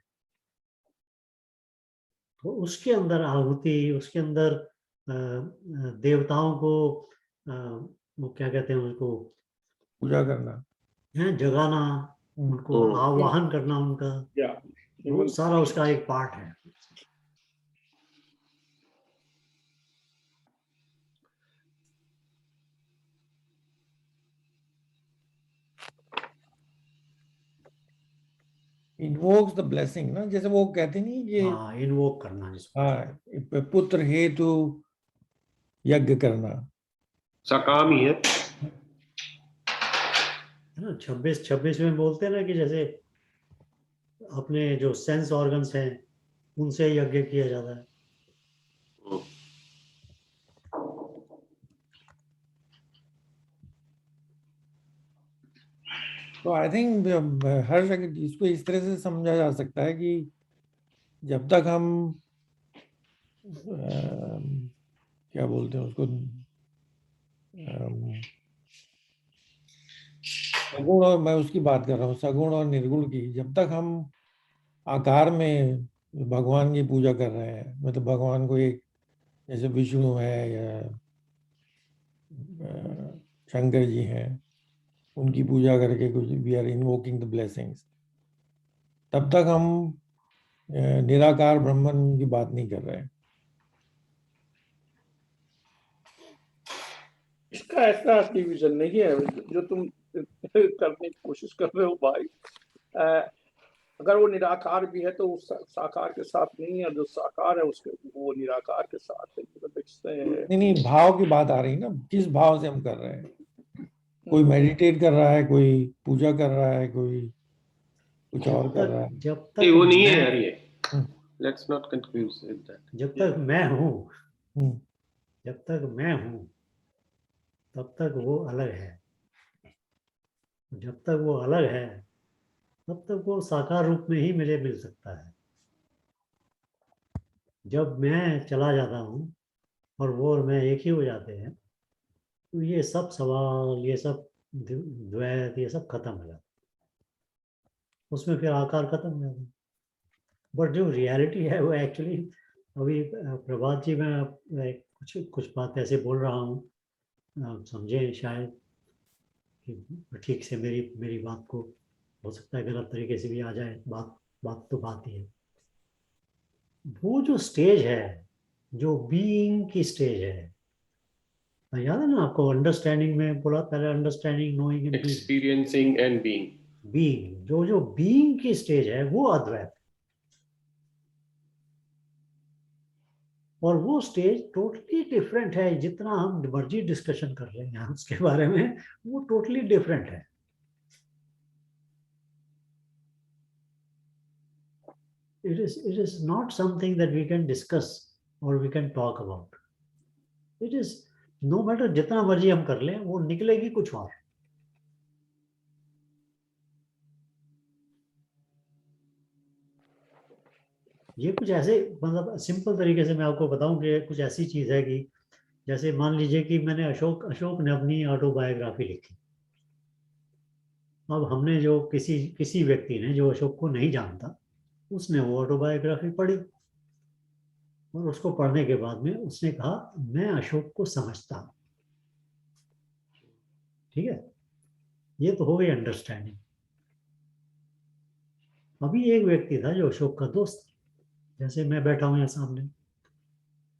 तो उसके अंदर आहुति, उसके अंदर देवताओं को वो क्या कहते हैं उसको, पूजा करना है जगाना, उनको आवाहन करना उनका, वो सारा उसका एक पार्ट है। इन्वोक्स द ब्लेसिंग ना, जैसे वो कहते नहीं कि हाँ, इन्वोक करना जिसको। हाँ, पुत्र हेतु यज्ञ करना, सकाम ही है। 26 में बोलते हैं ना कि जैसे अपने जो सेंस ऑर्गन्स हैं उनसे यज्ञ किया जाता है। तो आई थिंक हर जगह इसको इस तरह से समझा जा सकता है कि जब तक हम क्या बोलते हैं उसको, सगुण, और मैं उसकी बात कर रहा हूँ सगुण और निर्गुण की, जब तक हम आकार में भगवान की पूजा कर रहे हैं, मतलब भगवान को एक जैसे विष्णु है या शंकर जी हैं, उनकी पूजा करके कुछ we are invoking the blessings, तब तक हम निराकार ब्रह्मन की बात नहीं कर रहे हैं। इसका ऐसा डिवीजन नहीं है जो तुम करने की कोशिश कर रहे हो भाई। अगर वो निराकार भी है तो उस साकार के साथ नहीं है, जो साकार है उसके वो निराकार के साथ है। नहीं, भाव की बात आ रही ना, किस भाव से हम कर रहे हैं। कोई मेडिटेट कर रहा है, कोई पूजा कर रहा है, कोई कुछ और कर रहा है। जब तक वो नहीं है यार, ये let's not confuse with that. जब तक मैं हूँ, जब तक मैं हूँ तब तक वो अलग है। जब तक वो अलग है तब तक वो साकार रूप में ही मुझे मिल सकता है। जब मैं चला जाता हूँ और वो और मैं एक ही हो जाते हैं, तो ये सब सवाल, ये सब द्वैत, ये सब खत्म हो जाता है। उसमें फिर आकार खत्म हो जाता है। बट जो रियलिटी है वो एक्चुअली, अभी प्रभात जी, मैं कुछ कुछ बात ऐसे बोल रहा हूँ, आप समझे शायद कि ठीक से मेरी मेरी बात को, हो सकता है गलत तरीके से भी आ जाए, बात तो बात ही है। वो जो स्टेज है, जो बीइंग की स्टेज है, याद है ना आपको, अंडरस्टैंडिंग में बोला पहले, understanding, knowing and experiencing and being. Being, जो बीइंग की स्टेज है वो अद्वैत, और वो स्टेज टोटली डिफरेंट है। जितना हम मर्जी डिस्कशन कर रहे हैं उसके बारे में, वो टोटली डिफरेंट है। It is not something that we can discuss or we can talk about. It is, no matter जितना मर्जी हम कर लें, वो निकलेगी कुछ और। ये कुछ ऐसे, मतलब सिंपल तरीके से मैं आपको बताऊं कि कुछ ऐसी चीज है कि जैसे मान लीजिए कि मैंने अशोक ने अपनी ऑटोबायोग्राफी लिखी। अब हमने जो किसी व्यक्ति ने जो अशोक को नहीं जानता, उसने वो ऑटोबायोग्राफी पढ़ी, और उसको पढ़ने के बाद में उसने कहा मैं अशोक को समझता हूं। ठीक है, ये तो हो गई अंडरस्टैंडिंग। अभी एक व्यक्ति था जो अशोक का दोस्त, जैसे मैं बैठा हूं यहाँ सामने,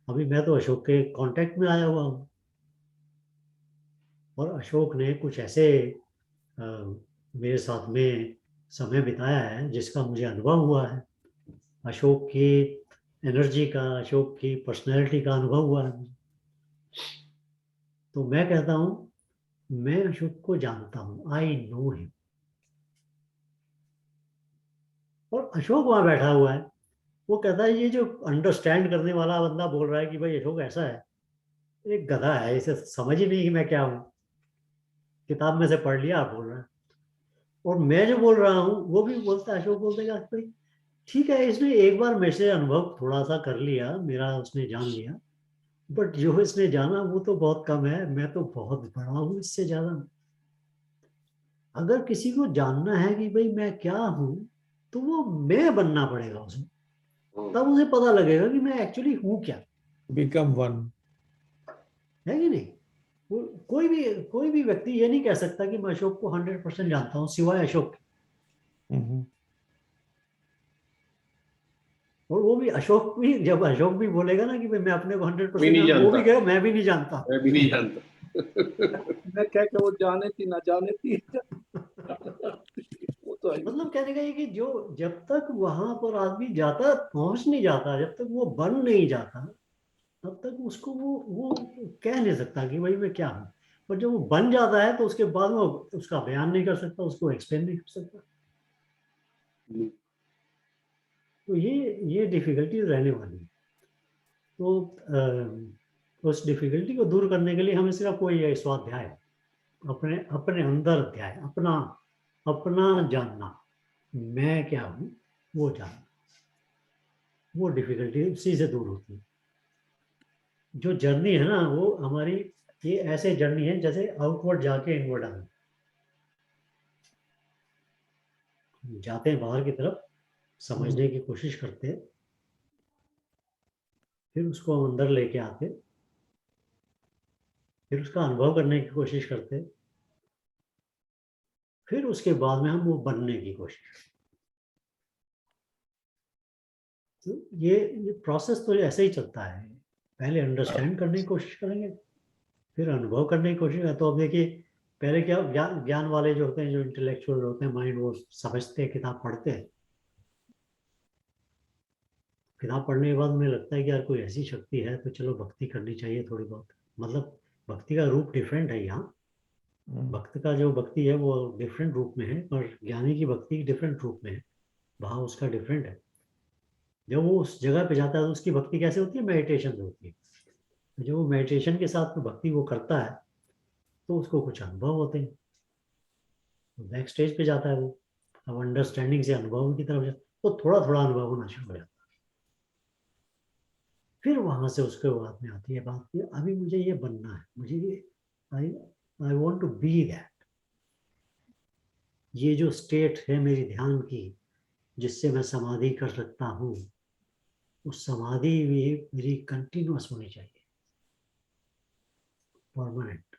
अभी मैं तो अशोक के कांटेक्ट में आया हुआ हूँ, और अशोक ने कुछ ऐसे मेरे साथ में समय बिताया है जिसका मुझे अनुभव हुआ है। अशोक की एनर्जी का, अशोक की पर्सनैलिटी का अनुभव हुआ है। तो मैं कहता हूं मैं अशोक को जानता हूं, आई नो हिम। और अशोक वहां बैठा हुआ है, वो कहता है ये जो अंडरस्टैंड करने वाला बंदा बोल रहा है कि भाई अशोक ऐसा है, एक गधा है, इसे समझ ही नहीं कि मैं क्या हूं, किताब में से पढ़ लिया आप बोल रहे हैं। और मैं जो बोल रहा हूँ वो भी बोलता है, अशोक बोल देगा भाई ठीक है, इसने एक बार मेरे से अनुभव थोड़ा सा कर लिया, मेरा उसने जान लिया, बट जो इसने जाना वो तो बहुत कम है, मैं तो बहुत बड़ा हूं इससे ज्यादा। अगर किसी को जानना है कि भाई मैं क्या हूं, तो वो मैं बनना पड़ेगा उसमें। तब उसे पता लगेगा कि मैं एक्चुअली हूँ क्या, become one. है कि नहीं। कोई भी व्यक्ति ये नहीं कह सकता कि मैं अशोक को 100% जानता हूँ सिवाय अशोक के। और वो भी अशोक भी, जब अशोक भी बोलेगा ना कि भाई मैं अपने को 100% वो भी कहेगा मैं भी नहीं जानता, मैं भी नहीं जानता। मैं क्या वो जाने थी ना जाने थी। वो तो मतलब कहने का ये कि जो जब तक वहां पर आदमी जाता पहुंच नहीं जाता, जब तक वो बन नहीं जाता, तब तक उसको वो कह नहीं सकता कि भाई मैं क्या हूँ। और जब वो बन जाता है तो उसके बाद वो उसका बयान नहीं कर सकता, उसको एक्सप्लेन नहीं कर सकता। तो ये डिफिकल्टी रहने वाली है। तो उस डिफिकल्टी को दूर करने के लिए हमें सिर्फ कोई स्वाध्याय, अपने अपने अंदर अध्याय, अपना जानना, मैं क्या हूँ वो जानना, वो डिफिकल्टी उसी से दूर होती है। जो जर्नी है ना वो हमारी ये ऐसे जर्नी है जैसे आउटवर्ड जाके इनवर्ड आना, जाते हैं बाहर की तरफ, समझने की कोशिश करते हैं, फिर उसको हम अंदर लेके आते, फिर उसका अनुभव करने की कोशिश करते, फिर उसके बाद में हम वो बनने की कोशिश करते। तो ये प्रोसेस तो ऐसे ही चलता है। पहले अंडरस्टैंड करने की कोशिश करेंगे, फिर अनुभव करने की कोशिश करें। तो अब देखिए पहले क्या ज्ञान वाले जो होते हैं, जो इंटेलेक्चुअल होते हैं माइंड, वो समझते हैं, किताब पढ़ते हैं। किताब पढ़ने के बाद उन्हें लगता है कि यार कोई ऐसी शक्ति है तो चलो भक्ति करनी चाहिए थोड़ी बहुत। मतलब भक्ति का रूप डिफरेंट है यहाँ, भक्त का जो भक्ति है वो डिफरेंट रूप में है, और ज्ञानी की भक्ति डिफरेंट रूप में है, भाव उसका डिफरेंट है। जब वो उस जगह पे जाता है तो उसकी भक्ति कैसे होती है, मेडिटेशन से होती है। जब वो मेडिटेशन के साथ भक्ति वो करता है तो उसको कुछ अनुभव होते हैं, नेक्स्ट स्टेज पे जाता है वो। अब अंडरस्टैंडिंग से अनुभव की तरफ जाता तो थोड़ा थोड़ा अनुभव होना शुरू हो जाता है। फिर वहां से उसके बाद में आती है बात कि अभी मुझे ये बनना है, मुझे ये I want to be that. ये जो स्टेट है मेरी ध्यान की, जिससे मैं समाधि कर सकता हूँ, उस समाधि भी मेरी कंटिन्यूअस होनी चाहिए, परमानेंट।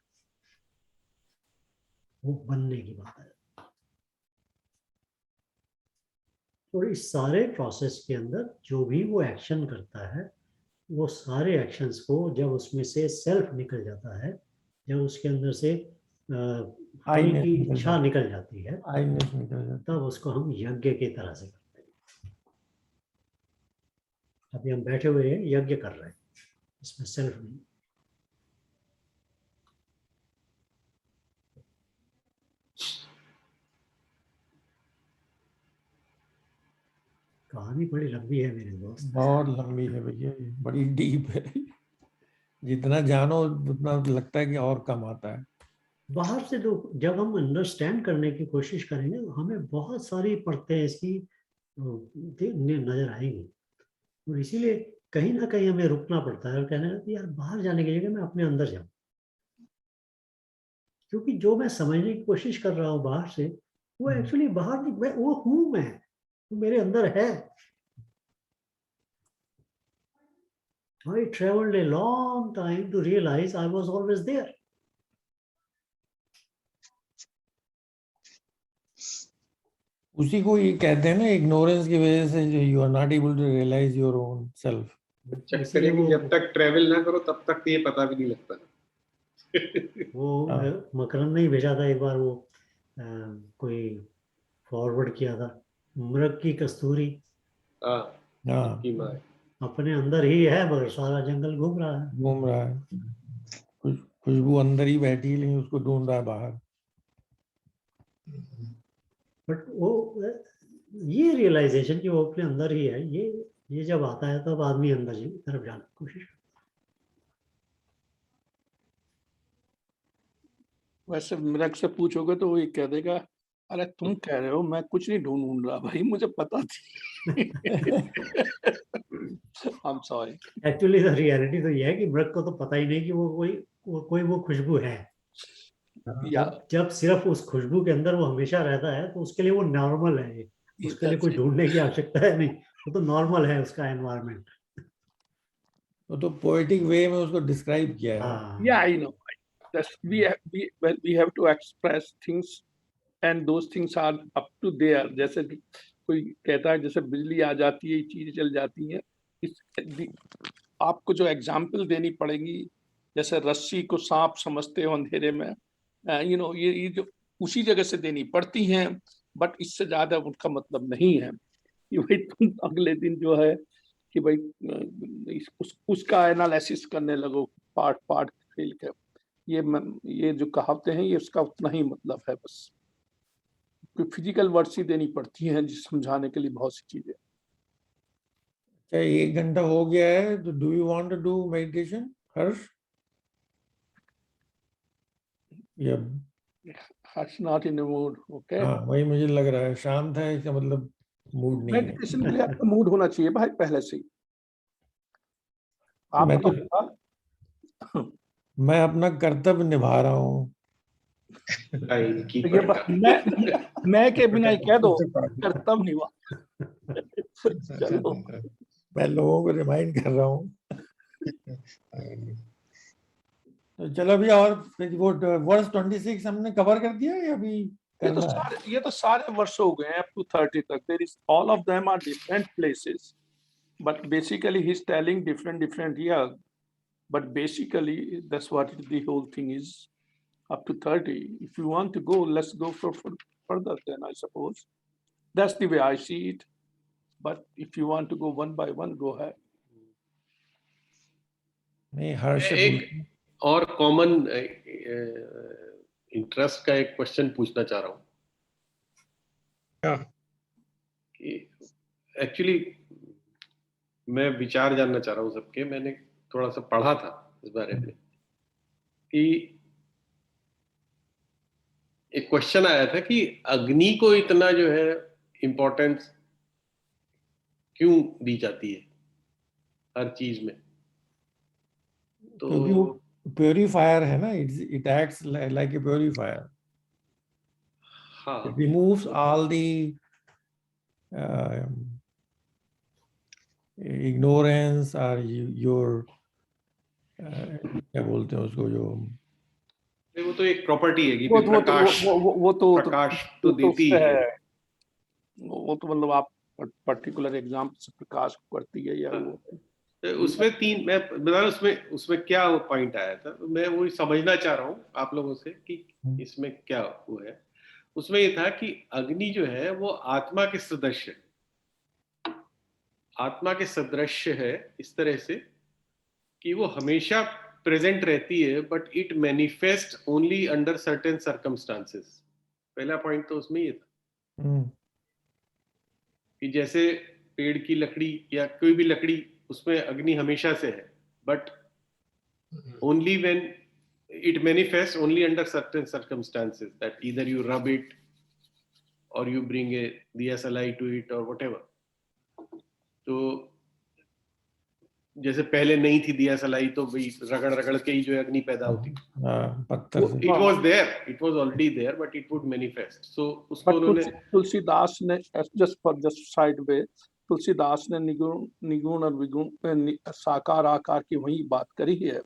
वो बनने की बात है। और इस सारे प्रोसेस के अंदर जो भी वो एक्शन करता है, वो सारे एक्शंस को जब उसमें से सेल्फ निकल जाता है, जब उसके अंदर से फल की इच्छा निकल जाती है, तब उसको हम यज्ञ की तरह से करते हैं। अभी हम बैठे हुए हैं, यज्ञ कर रहे हैं, इसमें सेल्फ नहीं। कहानी बड़ी लंबी है मेरे दोस्त, बहुत लंबी है भैया, बड़ी डीप है। जितना जानो उतना लगता है कि और कम आता है। बाहर से जब हम अंडरस्टैंड करने की कोशिश करेंगे तो हमें बहुत सारी परतें इसकी नजर आएंगी। और इसीलिए कहीं ना कहीं हमें रुकना पड़ता है और कहना है कि यार बाहर जाने की जगह मैं अपने अंदर जाऊं, क्योंकि जो मैं समझने की कोशिश कर रहा हूँ बाहर से, वो एक्चुअली बाहर नहीं, वो हूं मैं, वो मेरे अंदर है। I traveled a long time to realize I was always there. उसी को ये कहते हैं ना, इग्नोरेंस की वजह से जो you are not able to realise your own self. चक्कर है कि जब तक ट्रेवल ना करो तब तक ये पता भी नहीं लगता। वो मकरंद ने भेजा था एक बार, वो कोई फॉरवर्ड किया था, मृग की कस्तूरी अपने अंदर ही है मगर सारा जंगल घूम रहा है। खुशबू अंदर ही बैठी है लेकिन उसको ढूंढ रहा है बाहर। बट वो ये रियलाइजेशन कि वो अपने अंदर ही है, ये जब आता है तब आदमी अंदर की तरफ जाने की कोशिश करता है। वैसे मृग से पूछोगे तो वो ये कह देगा, अरे तुम कह रहे हो, मैं कुछ नहीं ढूंढ रहा भाई, मुझे पता थी। I'm sorry. Actually the reality तो ये है कि मृग को तो पता ही नहीं कि वो खुशबू है। जब सिर्फ उस खुशबू के अंदर वो हमेशा रहता है तो उसके लिए वो नॉर्मल है, उसके लिए कोई ढूंढने की आवश्यकता है नहीं, वो तो नॉर्मल है उसका एनवायरनमेंट। वो तो पोएटिक वे में उसको डिस्क्राइब किया है। हाँ Yeah, I know. That's we have to express things, and those things are up to there. जैसे कि कोई कहता है जैसे बिजली आ जाती है, चीजें चल जाती हैं, आपको जो एग्जाम्पल देनी पड़ेगी, जैसे रस्सी को सांप समझते हो अंधेरे में, ये जो उसी जगह से देनी पड़ती हैं, बट इससे ज्यादा उनका मतलब नहीं है कि भाई तुम अगले दिन जो है कि भाई उसका एनालिसिस करने लगो पार्ट पार्ट खेल के। ये जो कहावतें हैं ये उसका उतना ही मतलब है, बस फिजिकल वर्ड्स ही देनी पड़ती हैं जिस समझाने के लिए बहुत सी चीजें। क्या 1 घंटा हो गया है, तो do you want to do meditation Harsh? या That's not in the mood, okay? हाँ, वही मुझे लग रहा है, शांत है इसका मतलब मूड नहीं है। मेडिटेशन के लिए आपका मूड होना चाहिए भाई पहले से ही। मैं आपका मैं अपना कर्तव्य निभा रहा हूँ। मैं के बिना ही कह दो कर्तव्य निभा। चलो मैं लोगों को रिमाइंड कर रहा हूँ। तो चलो अभी, और वो वर्स 26 हमने कवर कर दिया या अभी करना है? ये तो सारे वर्ष हो गए हैं up to 30 तक। There is all of them are different places, but basically he's telling different yeah, but basically that's what the whole thing is, up to 30. If you want to go, let's go for further then, I suppose. That's the way I see it. But if you want to go one by one, go ahead. नहीं, हर्ष एक और common interest का एक question पूछना चाह रहा हूँ कि एक्चुअली मैं विचार जानना चाह रहा हूँ सबके। मैंने थोड़ा सा पढ़ा था इस बारे में कि एक क्वेश्चन आया था कि अग्नि को इतना जो है इम्पोर्टेंस क्यों दी जाती है हर चीज में। तो क्योंकि वो प्योरीफायर है ना, it acts like a purifier. हाँ, it removes all the ignorance और योर क्या बोलते हैं उसको, जो वो तो एक प्रॉपर्टी है कि वो तो प्रकाश तो देती है। वो तो मतलब आप पर्टिकुलर एग्जाम्पल से प्रकाश करती है या वो तो उसमें मैं बता रहा उसमें क्या वो पॉइंट आया था, मैं वो समझना चाह रहा हूँ आप लोगों से कि इसमें क्या वो है। उसमें ये था कि अग्नि जो है वो आत्मा के सदृश है, आत्मा के सदृश है इस तरह से कि वो हमेशा प्रेजेंट रहती है, but it manifest only under certain circumstances. पहला पॉइंट तो उसमें ये था कि जैसे पेड़ की लकड़ी या कोई भी लकड़ी, उसमें अग्नि हमेशा से है, but only when it manifest only under certain circumstances, that either you rub it और यू ब्रिंग ए दिया सलाई टू इट और व्हाटएवर। तो जैसे पहले नहीं थी दिया सलाई तो भाई रगड़ रगड़ के ही जो अग्नि पैदा होती, पत्थर से। It was there, it was already there, but it would manifest. So उसको उन्होंने तुलसीदास ने जस्ट साइड पे तुलसीदास ने निगुण और विगुण साकार आकार की वही बात करी है।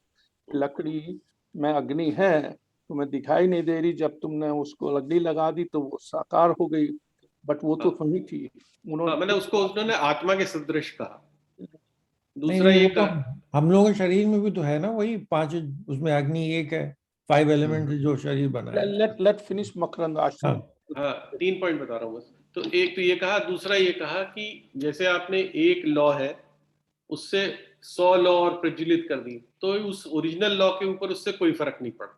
लकड़ी में अग्नि है, तुम्हें दिखाई नहीं दे रही, जब तुमने उसको अग्नि लगा दी तो वो साकार हो गई, बट वो तो वही थी। मैंने उसको उन्होंने आत्मा के सदृश कहा। दूसरा नहीं, ये वो तो हम लोगों के शरीर में भी तो है ना, वही 5, उसमें अग्नि एक है, 5 एलिमेंट जो शरीर बना है। लेट फिनिश मकरंद आश्रम। हाँ, 3 पॉइंट बता रहा हूँ बस। तो एक तो ये कहा, दूसरा ये कहा कि जैसे आपने एक लॉ है उससे 100 लॉ और प्रज्वलित कर दी, तो उस ओरिजिनल लॉ के ऊपर उससे कोई फर्क नहीं पड़ा।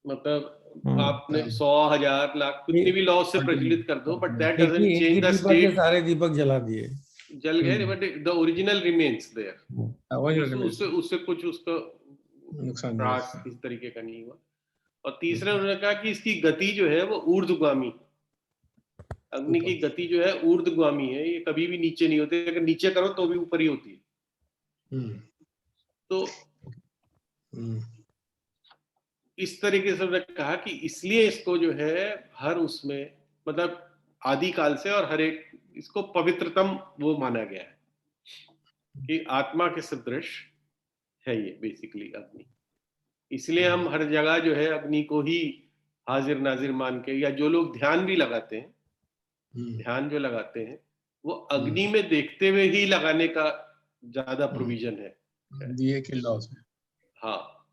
मतलब आपने 100, 1000, लाख कितनी भी लॉ से प्रज्वलित कर दो, but that doesn't change the state. सारे दीपक जला दिए, जल गए, but the original remains there. उससे कुछ उसका नुकसान इस तरीके का नहीं हुआ। और तीसरा उन्होंने कहा कि इसकी गति जो है वो ऊर्ध्वगामी, अग्नि की गति जो है ऊर्ध्वगामी है, ये कभी भी नीचे नहीं होती, अगर नीचे करो तो भी ऊपर ही होती है। तो इस तरीके से उन्होंने कहा कि इसलिए इसको जो है हर उसमें, मतलब आदि काल से, और हर एक इसको पवित्रतम वो माना गया है कि आत्मा के सदृश है ये बेसिकली अग्नि। इसलिए हम हर जगह जो है अग्नि को ही हाजिर नाजिर मान के, या जो लोग ध्यान भी लगाते हैं, ध्यान जो लगाते हैं वो अग्नि में देखते हुए ही लगाने का ज्यादा प्रोविजन है दिए के लॉस में। हाँ,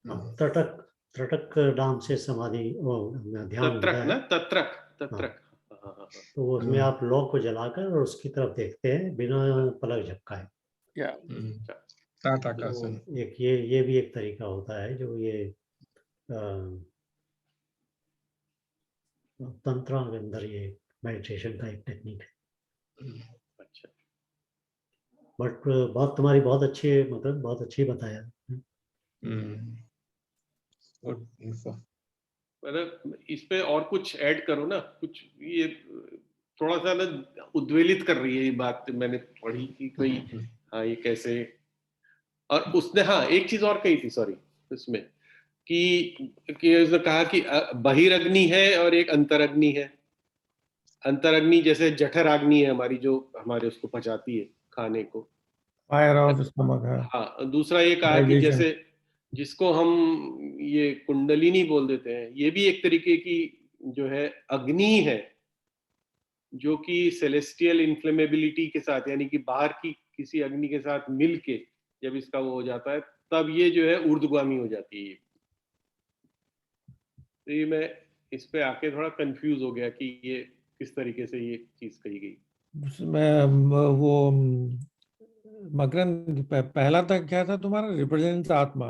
त्रटक नाम से समाधि ध्यान होता तत्रक है ना, तत्रक हाँ। तो उसमें आप लौ को जलाकर और उसकी तरफ देखते हैं बिना पलक झपकाए। ताटाकासन। एक ये भी एक तरीका होता है जो ये तंत्रा के अंदर ये मेडिटेशन का एक टेक्निक है। अच्छा, बट बात तुम्हारी बहुत अच्छी है, मतलब बहुत अच्छी बताया। मतलब इस पे और कुछ ऐड करो ना, कुछ ये थोड़ा सा ना उद्वेलित कर रही है ये बात, मैंने पढ़ी कि कोई हाँ ये कैसे, और उसने हाँ एक चीज और कही थी, सॉरी, उसमें कि उसने कहा कि बहिरग्नि है और एक अंतरग्नि है। अंतरग्नि जैसे जठराग्नि है हमारी, जो हमारे उसको पचाती है खाने को, फायर ऑफ स्टमक है। हाँ, दूसरा ये कहा कि जैसे जिसको हम ये कुंडलिनी बोल देते हैं, ये भी एक तरीके की जो है अग्नि है, जो कि सेलेस्टियल इन्फ्लेमेबिलिटी के साथ, यानी कि बाहर की किसी अग्नि के साथ मिलके जब इसका वो हो जाता है तब ये जो है ऊर्ध्वगामी हो जाती है। तो ये मैं इस पे आके थोड़ा कंफ्यूज हो गया कि ये किस तरीके से ये चीज कही गई। उसमें वो मकरंद पहला था क्या था तुम्हारा, रिप्रेजेंट्स आत्मा।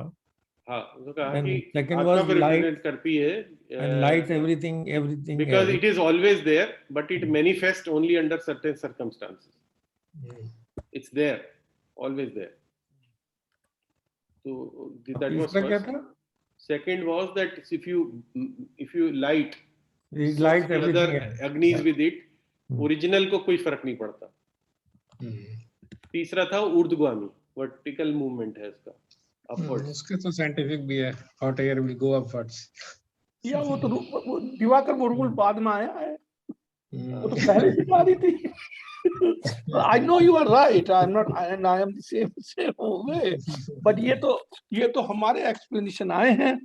हाँ, तो कहा कि सेकंड आत्मा वाज को लाइट रिप्रेजेंट करती है, and light everything because it is always there but it manifests only under certain circumstances. It's there, always there. So that was first. Second was that if you light other agnis with it, original को कोई फर्क नहीं पड़ता। तीसरा था ऊर्ध्वगामी, vertical movement है इसका, अपवर्ड्स। उसके तो साइंटिफिक भी है, hot air will go upwards. या वो तो दिवाकर मुर्मूल बाद में आया है, वो तो पहले से आ रही थी। I know you are right. I'm not, and I am the same way. But ये तो हमारे एक्सप्लेनेशन आए हैं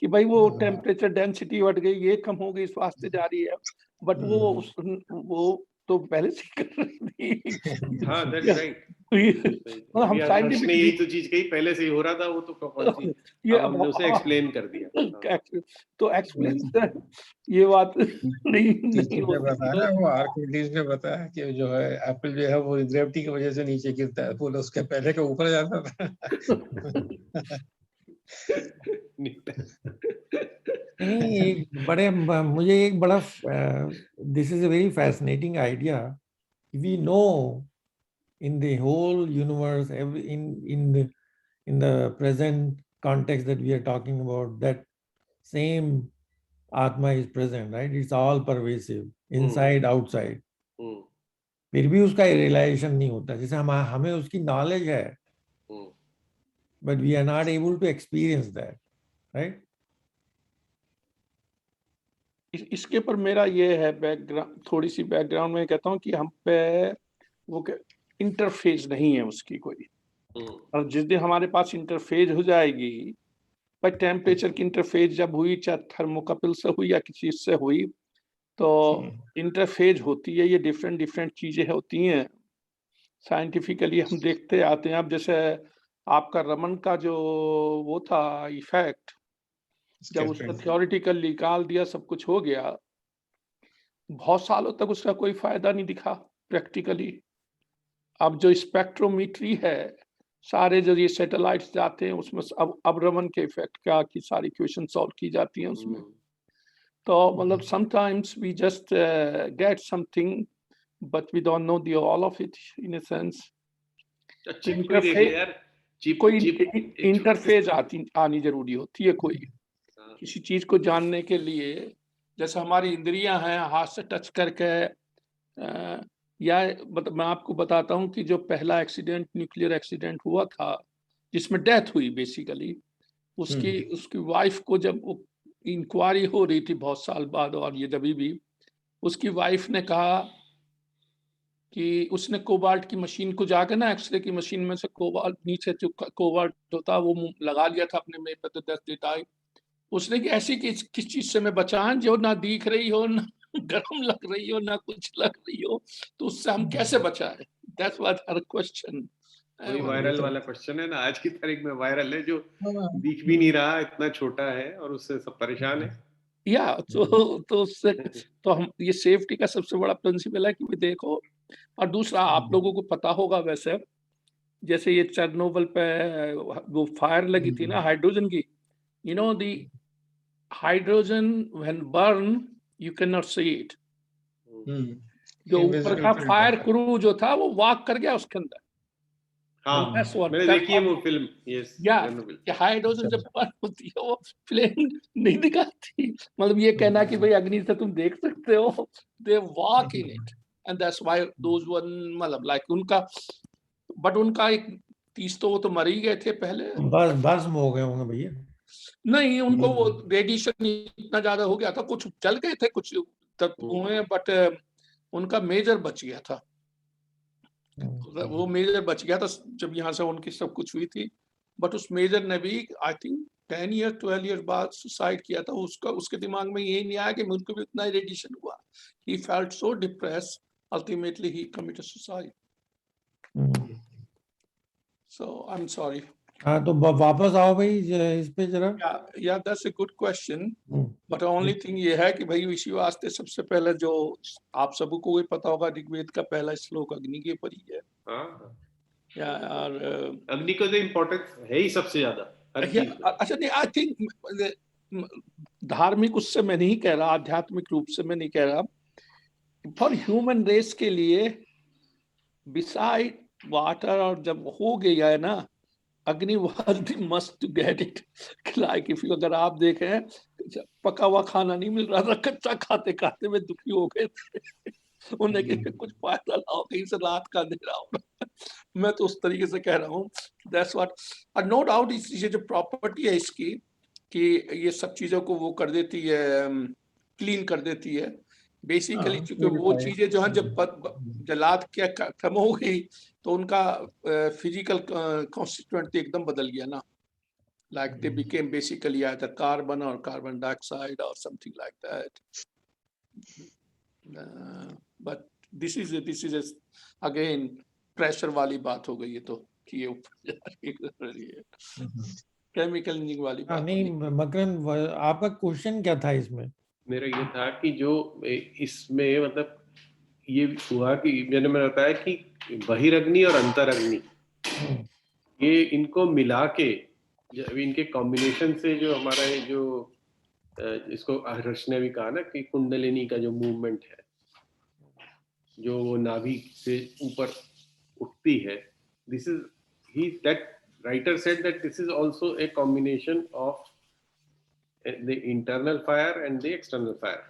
कि भाई वो टेम्परेचर डेंसिटी बढ़ गई, ये कम हो गई, इस वास्ते जा रही है। बट वो तो पहले से कर रही थी। हाँ, that's right. हम साइंटिफिक यही तो चीज कही, पहले से ही हो रहा था वो, तो कौन सी ये हमने उसे एक्सप्लेन कर दिया। तो एक्सप्लेन ये बात नहीं बताया, वो आर्किमिडीज ने बताया कि जो है एप्पल जो है वो ग्रेविटी की वजह से नीचे गिरता है, फूल उसके पहले के ऊपर जाता था। नहीं, एक बड़े मुझे एक बड़ा this is a very fascinating idea. We know in the whole universe, in the present context that we are talking about, that same atma is present, right? It's all pervasive, inside, outside. फिर भी उसका realisation नहीं होता, जैसे हमें उसकी knowledge है, but we are not able to experience that, right? इसके पर मेरा ये है बैकग्राउंड, थोड़ी सी बैकग्राउंड में कहता हूँ कि हम पे वो इंटरफेस नहीं है उसकी कोई, और जिस दिन हमारे पास इंटरफेस हो जाएगी, पर टेम्परेचर की इंटरफेस जब हुई, चाहे थर्मोकपल से हुई या किसी से हुई, तो इंटरफेस होती है, ये डिफरेंट चीजें होती हैं। साइंटिफिकली हम देखते आते हैं। अब जैसे आपका रमन का जो वो था इफेक्ट, जब उसने थियोरिटिकल निकाल दिया, सब कुछ हो गया, बहुत सालों तक उसका कोई फायदा नहीं दिखा प्रैक्टिकली। अब जो स्पेक्ट्रोमीट्री है, सारे जो ये सैटेलाइट्स जाते हैं उसमें अब रमन के इफेक्ट का की सारी क्वेश्चन सॉल्व की जाती हैं उसमें। तो मतलब sometimes we just get something but we don't know the all of it in a sense. कोई इंटरफेस आनी जरूरी होती है कोई किसी चीज को जानने के लिए। जैसे हमारी इंद्रियां हैं, हाथ से टच करके या मैं आपको बताता हूँ कि जो पहला एक्सीडेंट, न्यूक्लियर एक्सीडेंट हुआ था जिसमें डेथ हुई बेसिकली, उसकी वाइफ को जब इंक्वायरी हो रही थी बहुत साल बाद, और ये जब भी उसकी वाइफ ने कहा कि उसने कोबाल्ट की मशीन को जाकर ना एक्सरे की मशीन में से कोबाल्ट नीचे जो कोबाल्ट होता वो लगा लिया था अपने में पे, तो दस देता है। उसने कि ऐसी किस चीज से मैं बचाएं जो ना दिख रही हो, ना गर्म लग रही हो, ना कुछ लग रही हो, तो उससे हम कैसे बचाएं? That's what her question. वही वायरल वाला क्वेश्चन है ना, आज की तारीख में वायरल है, जो हाँ। दिख भी नहीं रहा, इतना छोटा है और उससे सब परेशान है। या तो उससे तो हम ये सेफ्टी का सबसे बड़ा प्रिंसिपल है कि भी देखो। और दूसरा आप लोगों को पता होगा वैसे, जैसे ये चेरनोबिल पे वो फायर लगी थी ना हाइड्रोजन की, you know the hydrogen when burn you can not see it. जो ऊपर का फायर क्रू जो था वो वॉक कर गया उसके अंदर। हाँ, मैंने देखी है वो फिल्म। Yes, Chernobyl. हाइड्रोजन जब बर्न होती है वो फ्लेम नहीं दिखाती। मतलब ये कहना कि भाई अग्नि से तुम देख सकते हो, they walk in it and that's why those one, मतलब लाइक उनका, बट उनका एक 30 तो वो तो मर ही गए थे पहले। बस भस्म हो गए होंगे भैया। नहीं, उनको वो रेडिएशन इतना ज्यादा हो गया था, कुछ जल गए थे कुछ तब हुए, बट उनका मेजर बच गया था। वो मेजर बच गया था जब यहाँ से उनकी सब कुछ हुई थी, बट उस मेजर ने भी आई थिंक 10 ईयर 12 ईयर बाद सुसाइड किया था। उसके दिमाग में यही नहीं आया कि मुझको भी उतना ही रेडिएशन हुआ। He felt so depressed, ultimately he committed suicide. So I am sorry. हाँ, तो वापस आओ भाई इस पे जरा। या that's a good question, but only thing ये है कि भाई इसी वास्ते सबसे पहले जो आप सबको भी पता होगा, ऋग्वेद का पहला श्लोक अग्नि के ऊपर ही है। यार अग्नि को तो इम्पोर्टेंस है ही सबसे ज्यादा हर चीज में। अच्छा नहीं, आई थिंक धार्मिक उससे मैं नहीं कह रहा, आध्यात्मिक रूप से मैं नहीं कह रहा, फॉर ह्यूमन रेस के लिए बिसाइड वाटर, और जब हो गया है ना Agni was the must to get it. Like if अगर आप देखें पका हुआ खाना नहीं मिल रहा था, कच्चा खाते खाते में दुखी हो गए थे। उन्हें कि कुछ फायदा लाओ, कहीं से रात का अंधेरा हो। मैं तो उस तरीके से कह रहा हूँ, दैट्स व्हाट। नो डाउट ये जो प्रॉपर्टी है इसकी कि ये सब चीजों को वो कर देती है, क्लीन कर देती है बेसिकली, क्योंकि वो चीजें जो है जब जलाद क्या खत्म हो गई तो उनका फिजिकल कॉन्स्टिट्यूएंट एकदम बदल गया ना, like they became basically either carbon or carbon dioxide or something like that. But this is again pressure वाली बात हो गई है, तो कि ये ऊपर जा रही है, केमिकल इंजीनियरिंग वाली बात। नहीं मकरन, आपका क्वेश्चन क्या था इसमें? मेरा ये था कि जो इसमें मतलब ये हुआ कि मैंने बताया कि बहिरग्नि और अंतरग्नि, ये इनको मिला के जब इनके कॉम्बिनेशन से जो हमारा ये जो इसको हर्ष ने भी कहा ना कि कुंडलिनी का जो मूवमेंट है, जो वो नाभि से ऊपर उठती है, this is he that writer said that this is also a combination of the internal fire and the external fire,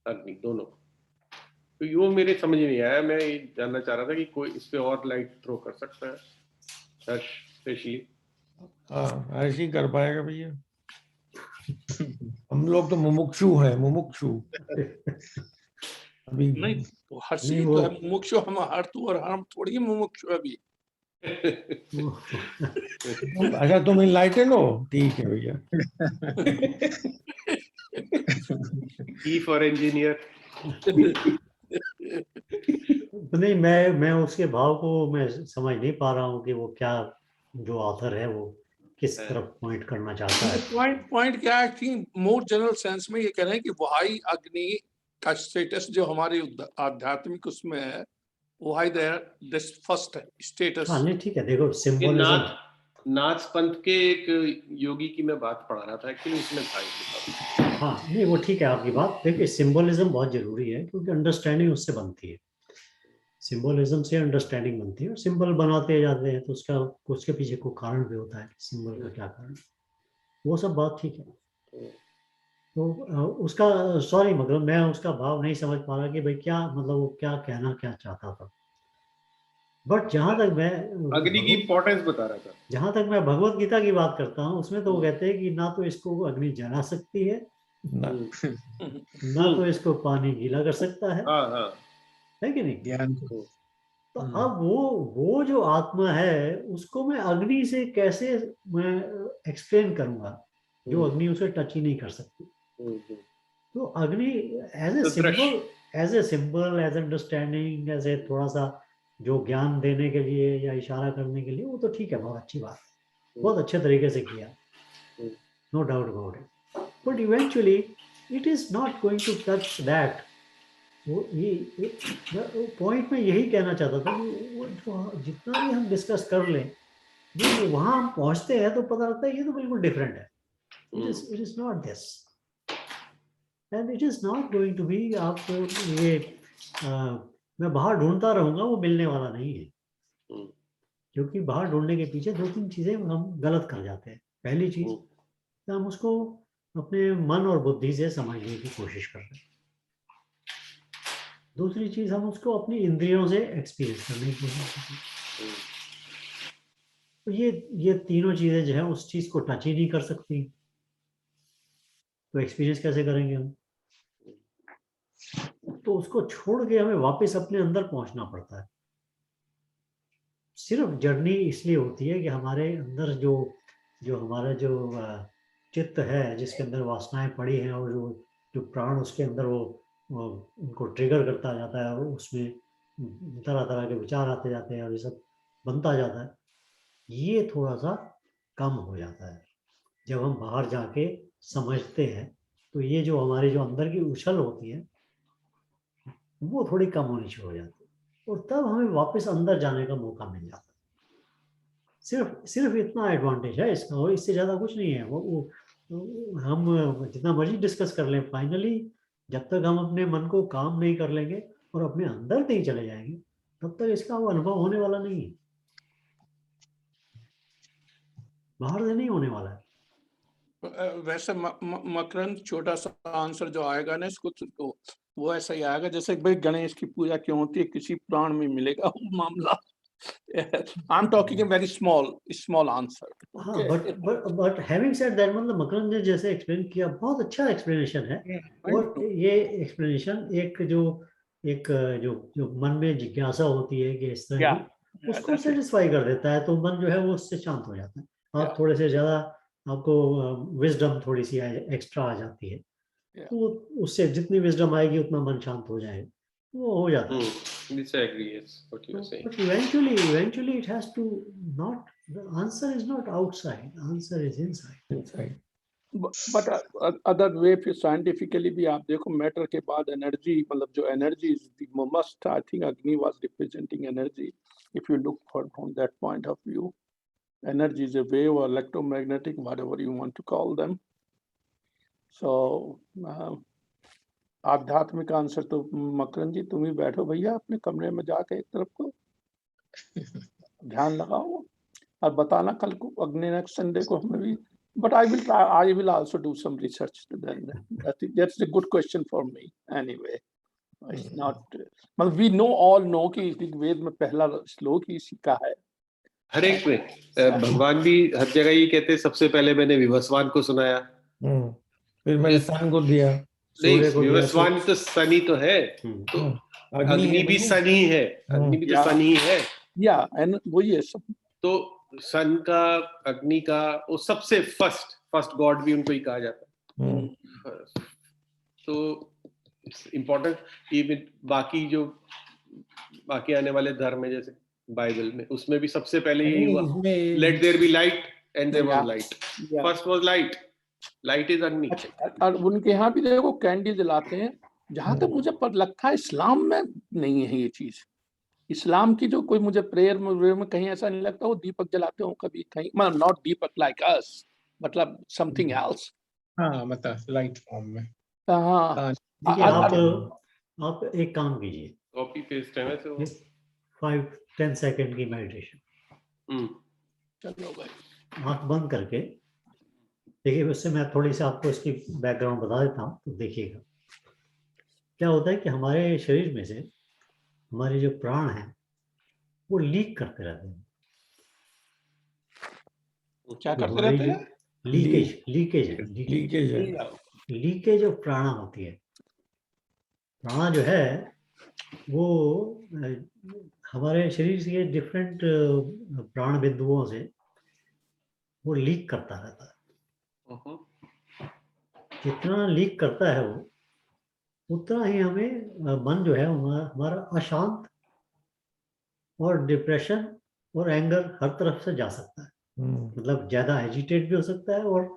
अग्नि दोनों। तो वो मेरे समझ नहीं आया, मैं ये जानना चाह रहा था कि कोई इस पे और लाइट थ्रो कर सकता है, हर्ष स्पेशली। हाँ, हर्ष ही कर पाएगा भैया। हम लोग तो मुमुक्षु हैं, मुमुक्षु। अभी नहीं तो हर्ष ही तो है मुमुक्षु, हम हर तू और हम थोड़ी मुमुक्षु अभी। अच्छा, तुम इनलाइटेंड हो, ठीक है भैया। E for engineer. नहीं, मैं उसके भाव को मैं समझ नहीं पा रहा हूँ कि वो क्या, जो ऑथर है वो किस तरफ पॉइंट करना चाहता है। पॉइंट क्या है कि मोर जनरल सेंस में ये कह रहे हैं कि वही अग्नि का स्टेटस जो हमारे आध्यात्मिक उसमें है, वही दिस फर्स्ट स्टेटस। हाँ नहीं ठीक है, देखो सिंबलिज्म। नाथ पंथ के एक योगी की मैं बात पढ़ा रहा था एक्चुअली, उसमें था। हाँ नहीं वो ठीक है आपकी बात। देखिए सिंबलिज्म बहुत जरूरी है क्योंकि अंडरस्टैंडिंग उससे बनती है, सिंबलिज्म से अंडरस्टैंडिंग बनती है। और सिंबल बनाते जाते हैं तो उसके पीछे कोई कारण भी होता है, सिंबल का क्या कारण, वो सब बात ठीक है। तो उसका सॉरी मतलब मैं उसका भाव नहीं समझ पा रहा कि भाई क्या मतलब वो क्या कहना क्या चाहता था। बट जहां तक मैं अग्नि की इंपॉर्टेंस बता रहा था, जहां तक मैं भगवत गीता की बात करता हूँ उसमें तो वो कहते हैं कि ना तो इसको अग्नि जला सकती है ना ना तो इसको पानी गीला कर सकता है कि नहीं? ज्ञान को तो अब वो जो आत्मा है उसको मैं अग्नि से कैसे मैं एक्सप्लेन करूंगा, जो अग्नि उसे टच ही नहीं कर सकती। तो Agni as a symbol as understanding, as a थोड़ा सा जो ज्ञान देने के लिए या इशारा करने के लिए, वो तो ठीक है, बहुत अच्छी बात है, बहुत अच्छे तरीके से किया, no doubt about it, but eventually it is not going to touch that. वो पॉइंट में यही कहना चाहता था कि वो जो जितना भी हम डिस्कस कर लें, जो वहां हम पहुंचते हैं तो पता लगता है ये तो बिल्कुल डिफरेंट है। It is not this, and it is not going to be. आपको ये मैं बाहर ढूंढता रहूंगा, वो मिलने वाला नहीं है, क्योंकि बाहर ढूंढने के पीछे 2-3 चीजें हम गलत कर जाते हैं। पहली चीज, हम उसको अपने मन और बुद्धि से समझने की कोशिश कर रहे हैं। दूसरी चीज, हम उसको अपनी इंद्रियों से एक्सपीरियंस करने की कोशिश करते हैं। तो ये तीनों चीजें जो है उस चीज को टच ही नहीं कर सकती, तो एक्सपीरियंस कैसे करेंगे हम? तो उसको छोड़ के हमें वापस अपने अंदर पहुंचना पड़ता है। सिर्फ जर्नी इसलिए होती है कि हमारे अंदर जो हमारा जो चित्त है, जिसके अंदर वासनाएं पड़ी हैं, और जो प्राण उसके अंदर वो उनको ट्रिगर करता जाता है, और उसमें तरह तरह के विचार आते जाते हैं और ये सब बनता जाता है, ये थोड़ा सा कम हो जाता है जब हम बाहर जाके समझते हैं। तो ये जो हमारी जो अंदर की उछल होती है वो थोड़ी कम होनी शुरू हो जाती है, और तब हमें वापस अंदर जाने का मौका मिल जाता है। सिर्फ इतना एडवांटेज है इसका, और इससे ज्यादा कुछ नहीं है। वो हम जितना मर्जी डिस्कस कर लें, फाइनली जब तक हम अपने मन को काम नहीं कर लेंगे और अपने अंदर नहीं चले जाएंगे, तब तक इसका वो अनुभव होने वाला नहीं है, बाहर से नहीं होने वाला है। वैसे मकरंद, छोटा सा आंसर जो आएगा ना इसको, तो वो ऐसा ही आएगा जैसे भाई गणेश की पूजा क्यों होती है, किसी प्राण में मिलेगा वो मामला। I am talking a very small answer. हाँ, बट हैविंग सेड दैट, मतलब मकरंद ने जैसे एक्सप्लेन किया, बहुत अच्छा एक्सप्लेनेशन है। और ये एक्सप्लेनेशन एक जो मन में जिज्ञासा होती है कि इस तरह की, उसको सेटिस्फाई कर देता है, तो मन जो है वो उससे शांत हो जाता है। आप थोड़े से ज्यादा, आपको विजडम थोड़ी सी एक्स्ट्रा आ जाती है, तो उससे जितनी विजडम आएगी उतना मन शांत हो जाएगा, वो हो जाता है। Disagree, yes, what you are saying. But eventually it has to not, the answer is not outside, the answer is inside. But other way फिर साइंटिफिकली भी आप देखो, मैटर के बाद एनर्जी, मतलब जो energy is the must, I think Agni was representing energy, if you look from that point of view, energy is a wave और electromagnetic, whatever you want to call them. So आध्यात्मिक answer तो मकरंद जी तुम ही बैठो भैया अपने कमरे में जाके एक तरफ को ध्यान लगाओ और बताना कल को, अगले नेक्स्ट संडे को हमें भी। But I will also do some research then. I think that's a good question for me anyway. It's not, मतलब we all know कि वेद में पहला श्लोक ही इसी का है। हर एक में भगवान भी हर जगह ये कहते हैं, सबसे पहले मैंने विवस्वान को सुनाया, फिर मैंने सन को दिया। नहीं, विवस्वान तो सन ही तो है, तो अग्नि भी सन ही है, अग्नि भी तो सन ही है, या वही है सब। तो सन का, अग्नि का, वो सबसे फर्स्ट गॉड भी उनको ही कहा जाता है। तो इम्पोर्टेंट, इवन बाकी आने वाले धर्म में, जैसे बाइबल में, उसमें भी सबसे पहले यही हुआ, let there be light and there was light, first was light is Agni. और उनके यहाँ भी देखो कैंडल जलाते हैं, जहां तक मुझे पर लगता है इस्लाम में नहीं है ये चीज। इस्लाम की जो कोई मुझे प्रेयर में कहीं ऐसा नहीं लगता वो दीपक जलाते हो कभी कहीं, मतलब नॉट दीपक लाइक अस, मतलब समथिंग एल्स। हाँ, मतलब लाइट फॉर्म में। हाँ, आप एक काम कीजिए, कॉपी पेस्ट है वैसे वो, 5-10 सेकंड की मेडिटेशन, चलो भाई आंख बंद करके देखिए। उससे मैं थोड़ी सी आपको इसकी बैकग्राउंड बता देता हूँ, तो देखिएगा क्या होता है कि हमारे शरीर में से हमारे जो प्राण हैं वो लीक करते रहते हैं। क्या करते रहते हैं? लीकेज है। लीकेज ऑफ प्राणा होती है। प्राणा जो है वो हमारे शरीर के डिफरेंट प्राण बिंदुओं से वो लीक करता रहता है। जितना लीक करता है वो उतना ही हमें मन जो है हमारा अशांत और डिप्रेशन और एंगर हर तरफ से जा सकता है। मतलब ज्यादा एजिटेट भी हो सकता है और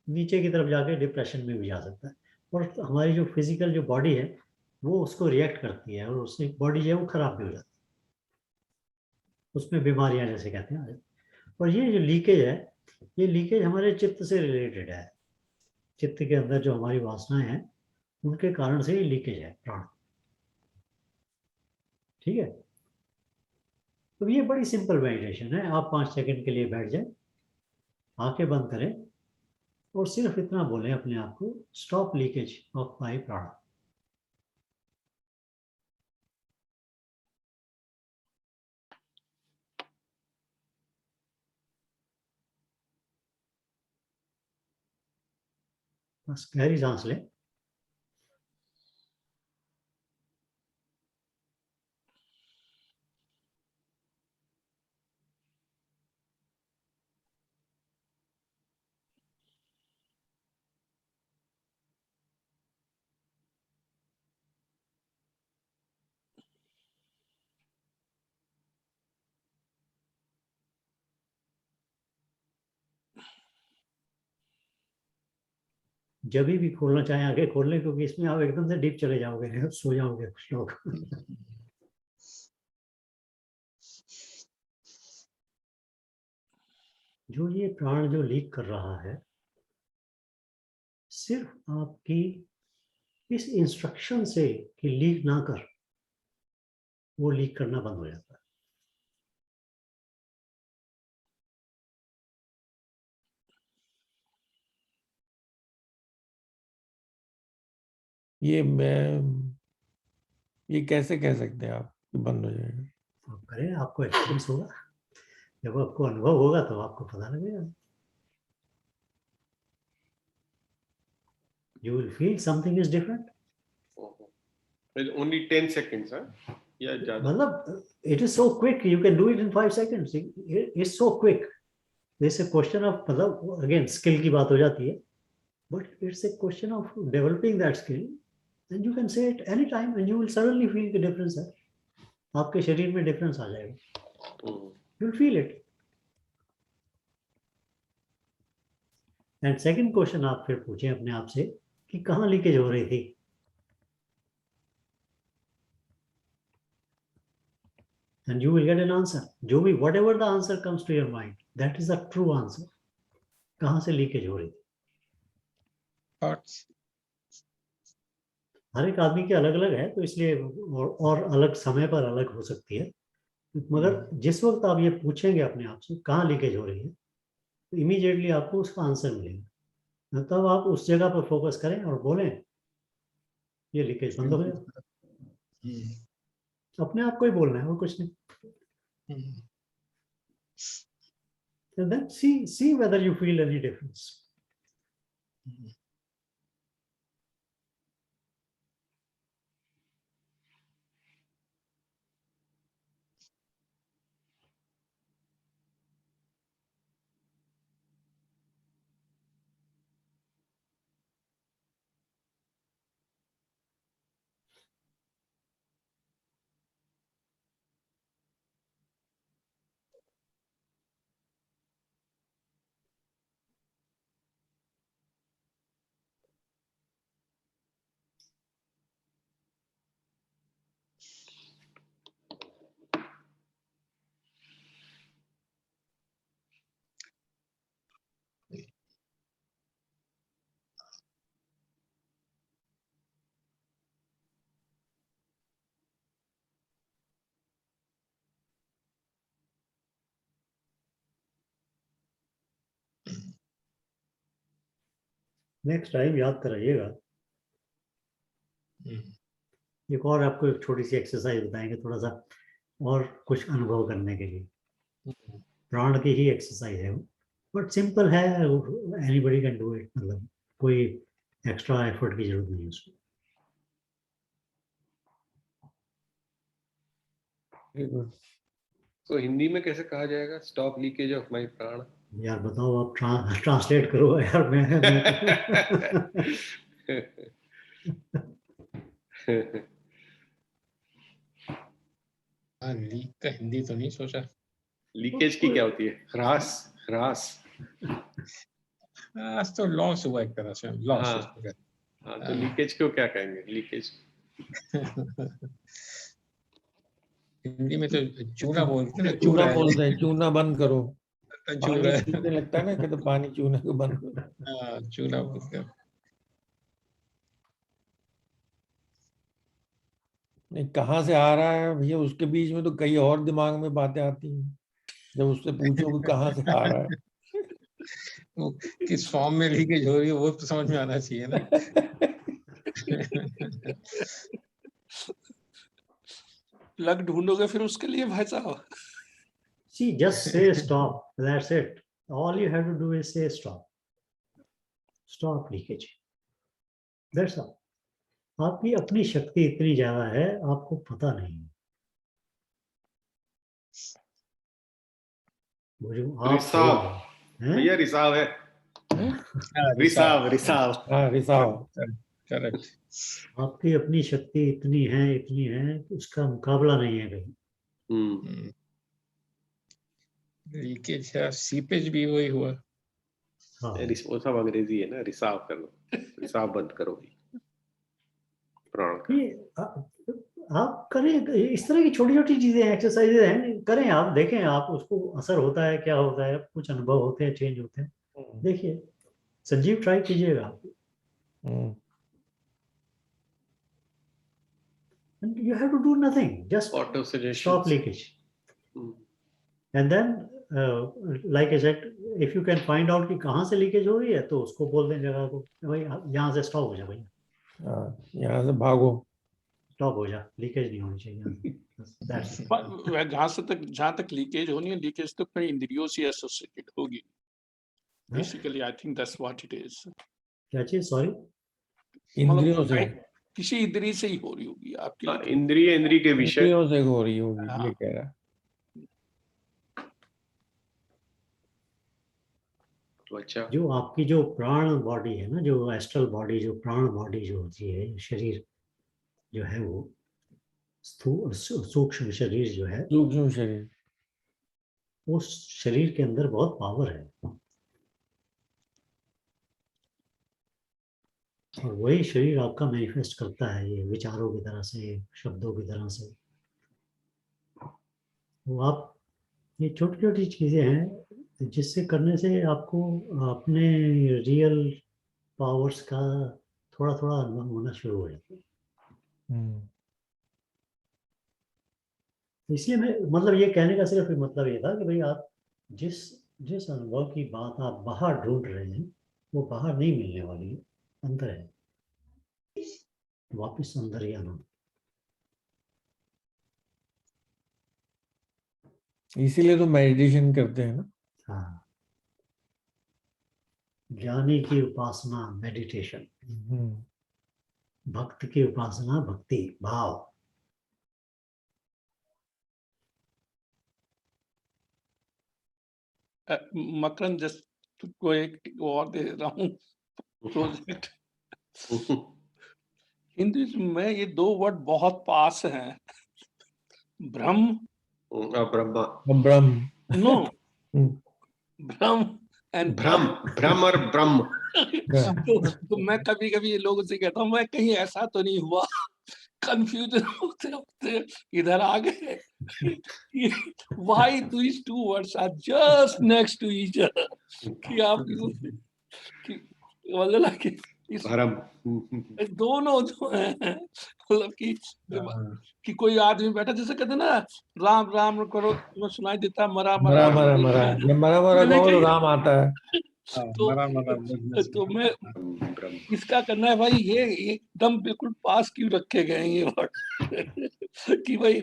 नीचे की तरफ जाके डिप्रेशन में भी जा सकता है। और हमारी जो फिजिकल जो बॉडी है वो उसको रिएक्ट करती है और उसकी बॉडी जो है वो खराब भी हो जाती है, उसमें बीमारियां जैसे कहते हैं। और ये जो लीकेज है, ये लीकेज हमारे चित्त से रिलेटेड है। चित्त के अंदर जो हमारी वासनाएं हैं उनके कारण से ये लीकेज है प्राण। ठीक है, तो ये बड़ी सिंपल मेडिटेशन है। आप 5 सेकंड के लिए बैठ जाए, आंखें बंद करें और सिर्फ इतना बोलें अपने आप को, स्टॉप लीकेज ऑफ माय प्राण। बस गहरी सांस लें। जब भी खोलना चाहें आंखें खोल लें, क्योंकि इसमें आप एकदम से डीप चले जाओगे, सो जाओगे कुछ लोग। जो ये प्राण जो लीक कर रहा है, सिर्फ आपकी इस इंस्ट्रक्शन से कि लीक ना कर, वो लीक करना बंद हो जाता है। ये कैसे कह सकते हैं आप कि बंद हो जाएगा? आप करें, आपको एक्सपीरियंस होगा। जब आपको अनुभव होगा तो आपको पता लगेगा। You will feel something is different. Only 10 seconds, huh? या ज़्यादा? मतलब it is so quick, you can do it in 5 seconds. It's so quick. It's a question of, मतलब again skill की बात हो जाती है, but it's a question of developing that skill, and you can say it anytime, and you will suddenly feel the difference है। आपके शरीर में difference आ जाएगा। You'll feel it. And second question आप फिर पूछें अपने आप से कि कहाँ लीकेज हो रही थी। And you will get an answer. जो भी whatever the answer comes to your mind, that is the true answer. कहाँ से लीकेज हो रही थी? Thoughts. हर एक आदमी के अलग अलग है, तो इसलिए और अलग समय पर अलग हो सकती है। मगर जिस वक्त आप ये पूछेंगे अपने आप से कहाँ लीकेज हो रही है, तो इमीडिएटली आपको उसका आंसर मिलेगा। तब आप उस जगह पर फोकस करें और बोलें, ये लीकेज बंद हो गया। अपने आप को ही बोलना है और कुछ नहीं। And then see whether you feel any difference. Next time याद कराइएगा। एक और आपको एक छोटी सी एक्सरसाइज बताएंगे, थोड़ा सा और कुछ अनुभव करने के लिए। प्राण की ही एक्सरसाइज है वो, बट सिंपल है, एनीबॉडी कैन डू इट। मतलब कोई एक्स्ट्रा एफर्ट की जरूरत नहीं है उसमें। तो हिंदी में कैसे कहा जाएगा, स्टॉप लीकेज ऑफ माय प्राण? यार बताओ, आप ट्रांसलेट करो यार। मैं हाँ, लीक का हिंदी तो नहीं सोचा। लीकेज की क्या होती है? ह्रास, ह्रास। आज तो लॉस हुआ एक तरह से, लॉस। हाँ, हाँ, तो लीकेज को क्या कहेंगे? लीकेज हिंदी में तो चूना बोलते हैं ना, चूना बोलते हैं, चूना बंद करो। पानी चूना। चूने लगता है ना, कहते पानी चूने को बंद करो। हाँ, चूना बोलते हैं। नहीं, कहाँ से आ रहा है भैया, उसके बीच में तो कई और दिमाग में बातें आती हैं जब उससे पूछो कि कहाँ से आ रहा है। वो किस फॉर्म में लीकेज हो रही है वो तो समझ में आना चाहिए ना। प्लग ढूंढोगे फिर उसके लिए भाई साहब। See, just say stop. That's it. All you have to do is say stop. Stop leakage. That's all. आपकी अपनी शक्ति इतनी ज्यादा है, आपको पता नहीं है। वो जो आप रिसाव, हैं? भैया रिसाव है। हाँ, रिसाव, रिसाव। हाँ, रिसाव। करेक्ट। आपकी अपनी शक्ति इतनी है कि उसका मुकाबला नहीं है कहीं। लीकेज है, सीपेज भी वही हुआ। हाँ, वो सब अंग्रेजी है ना, रिसाव कर लो, रिसाव बंद करो प्राण का। ये आप करें, इस तरह की छोटी छोटी चीजें, एक्सरसाइजेज हैं, करें आप, देखें आप उसको असर होता है, क्या होता है, कुछ अनुभव होते हैं, चेंज होते हैं। देखिए संजीव, ट्राई कीजिएगा। And you have to do nothing, just Auto suggestions. stop leakage. And then like I said, if you can find out कि कहाँ से लीकेज हो रही है, तो उसको बोल दें जगह को, भाई यहाँ से स्टॉप हो जा, भाई यहाँ से भागो, स्टॉप हो जा, लीकेज नहीं होनी चाहिए। जहाँ तक लीकेज होनी है, लीकेज तो कई इंद्रियों से एसोसिएटेड होगी। Basically I think that's what it is. क्या चीज? सॉरी, इंद्रियों से, किसी इंद्रिय से ही हो रही होगी आपकी। इंद्रिय के विषय इंद्रियों से हो रही होगी, ये कह रहा। अच्छा, जो आपकी जो प्राण बॉडी है ना, जो एस्ट्रल बॉडी, जो प्राण बॉडी जो होती है, शरीर जो है, वो सूक्ष्म शरीर जो है, सूक्ष्म शरीर, उस शरीर के अंदर बहुत पावर है, और वही शरीर आपका मैनिफेस्ट करता है, ये विचारों की तरह से, शब्दों की तरह से। वो आप, ये छोटी छोटी चीजें हैं जिससे करने से आपको अपने रियल पावर्स का थोड़ा थोड़ा अनुभव होना शुरू हो जाता है। इसलिए मैं, मतलब ये कहने का सिर्फ मतलब ये था कि भाई आप जिस अनुभव की बात आप बाहर ढूंढ रहे हैं, वो बाहर नहीं मिलने वाली है, अंदर है, वापस अंदर ही आना। इसीलिए तो मेडिटेशन करते हैं ना। हाँ, ज्ञानी की उपासना मेडिटेशन, भक्त की उपासना भक्ति भाव। मकरंद जस्ट को एक और दे रहा हूँ प्रोजेक्ट। हिंदी में ये दो वर्ड बहुत पास हैं, ब्रह्म, ब्रह्म, नो, ब्रह्म एंड भ्रम और ब्रह्म। तो मैं कभी कभी लोगों से कहता हूँ, मैं कहीं ऐसा तो नहीं हुआ कंफ्यूजन होते होते इधर आ गए, why these two words are just next to each other, कि आप मतलब कि इस दोनों जो है, मतलब कि कोई आदमी बैठा, जैसे कहते ना राम राम करो तो सुनाई देता, मरा मरा मरा मरा, जब मरा मरा कहो तो राम आता है। तो मैं इसका करना है भाई, ये एकदम बिल्कुल पास क्यों रखे गए ये वर्ड कि भाई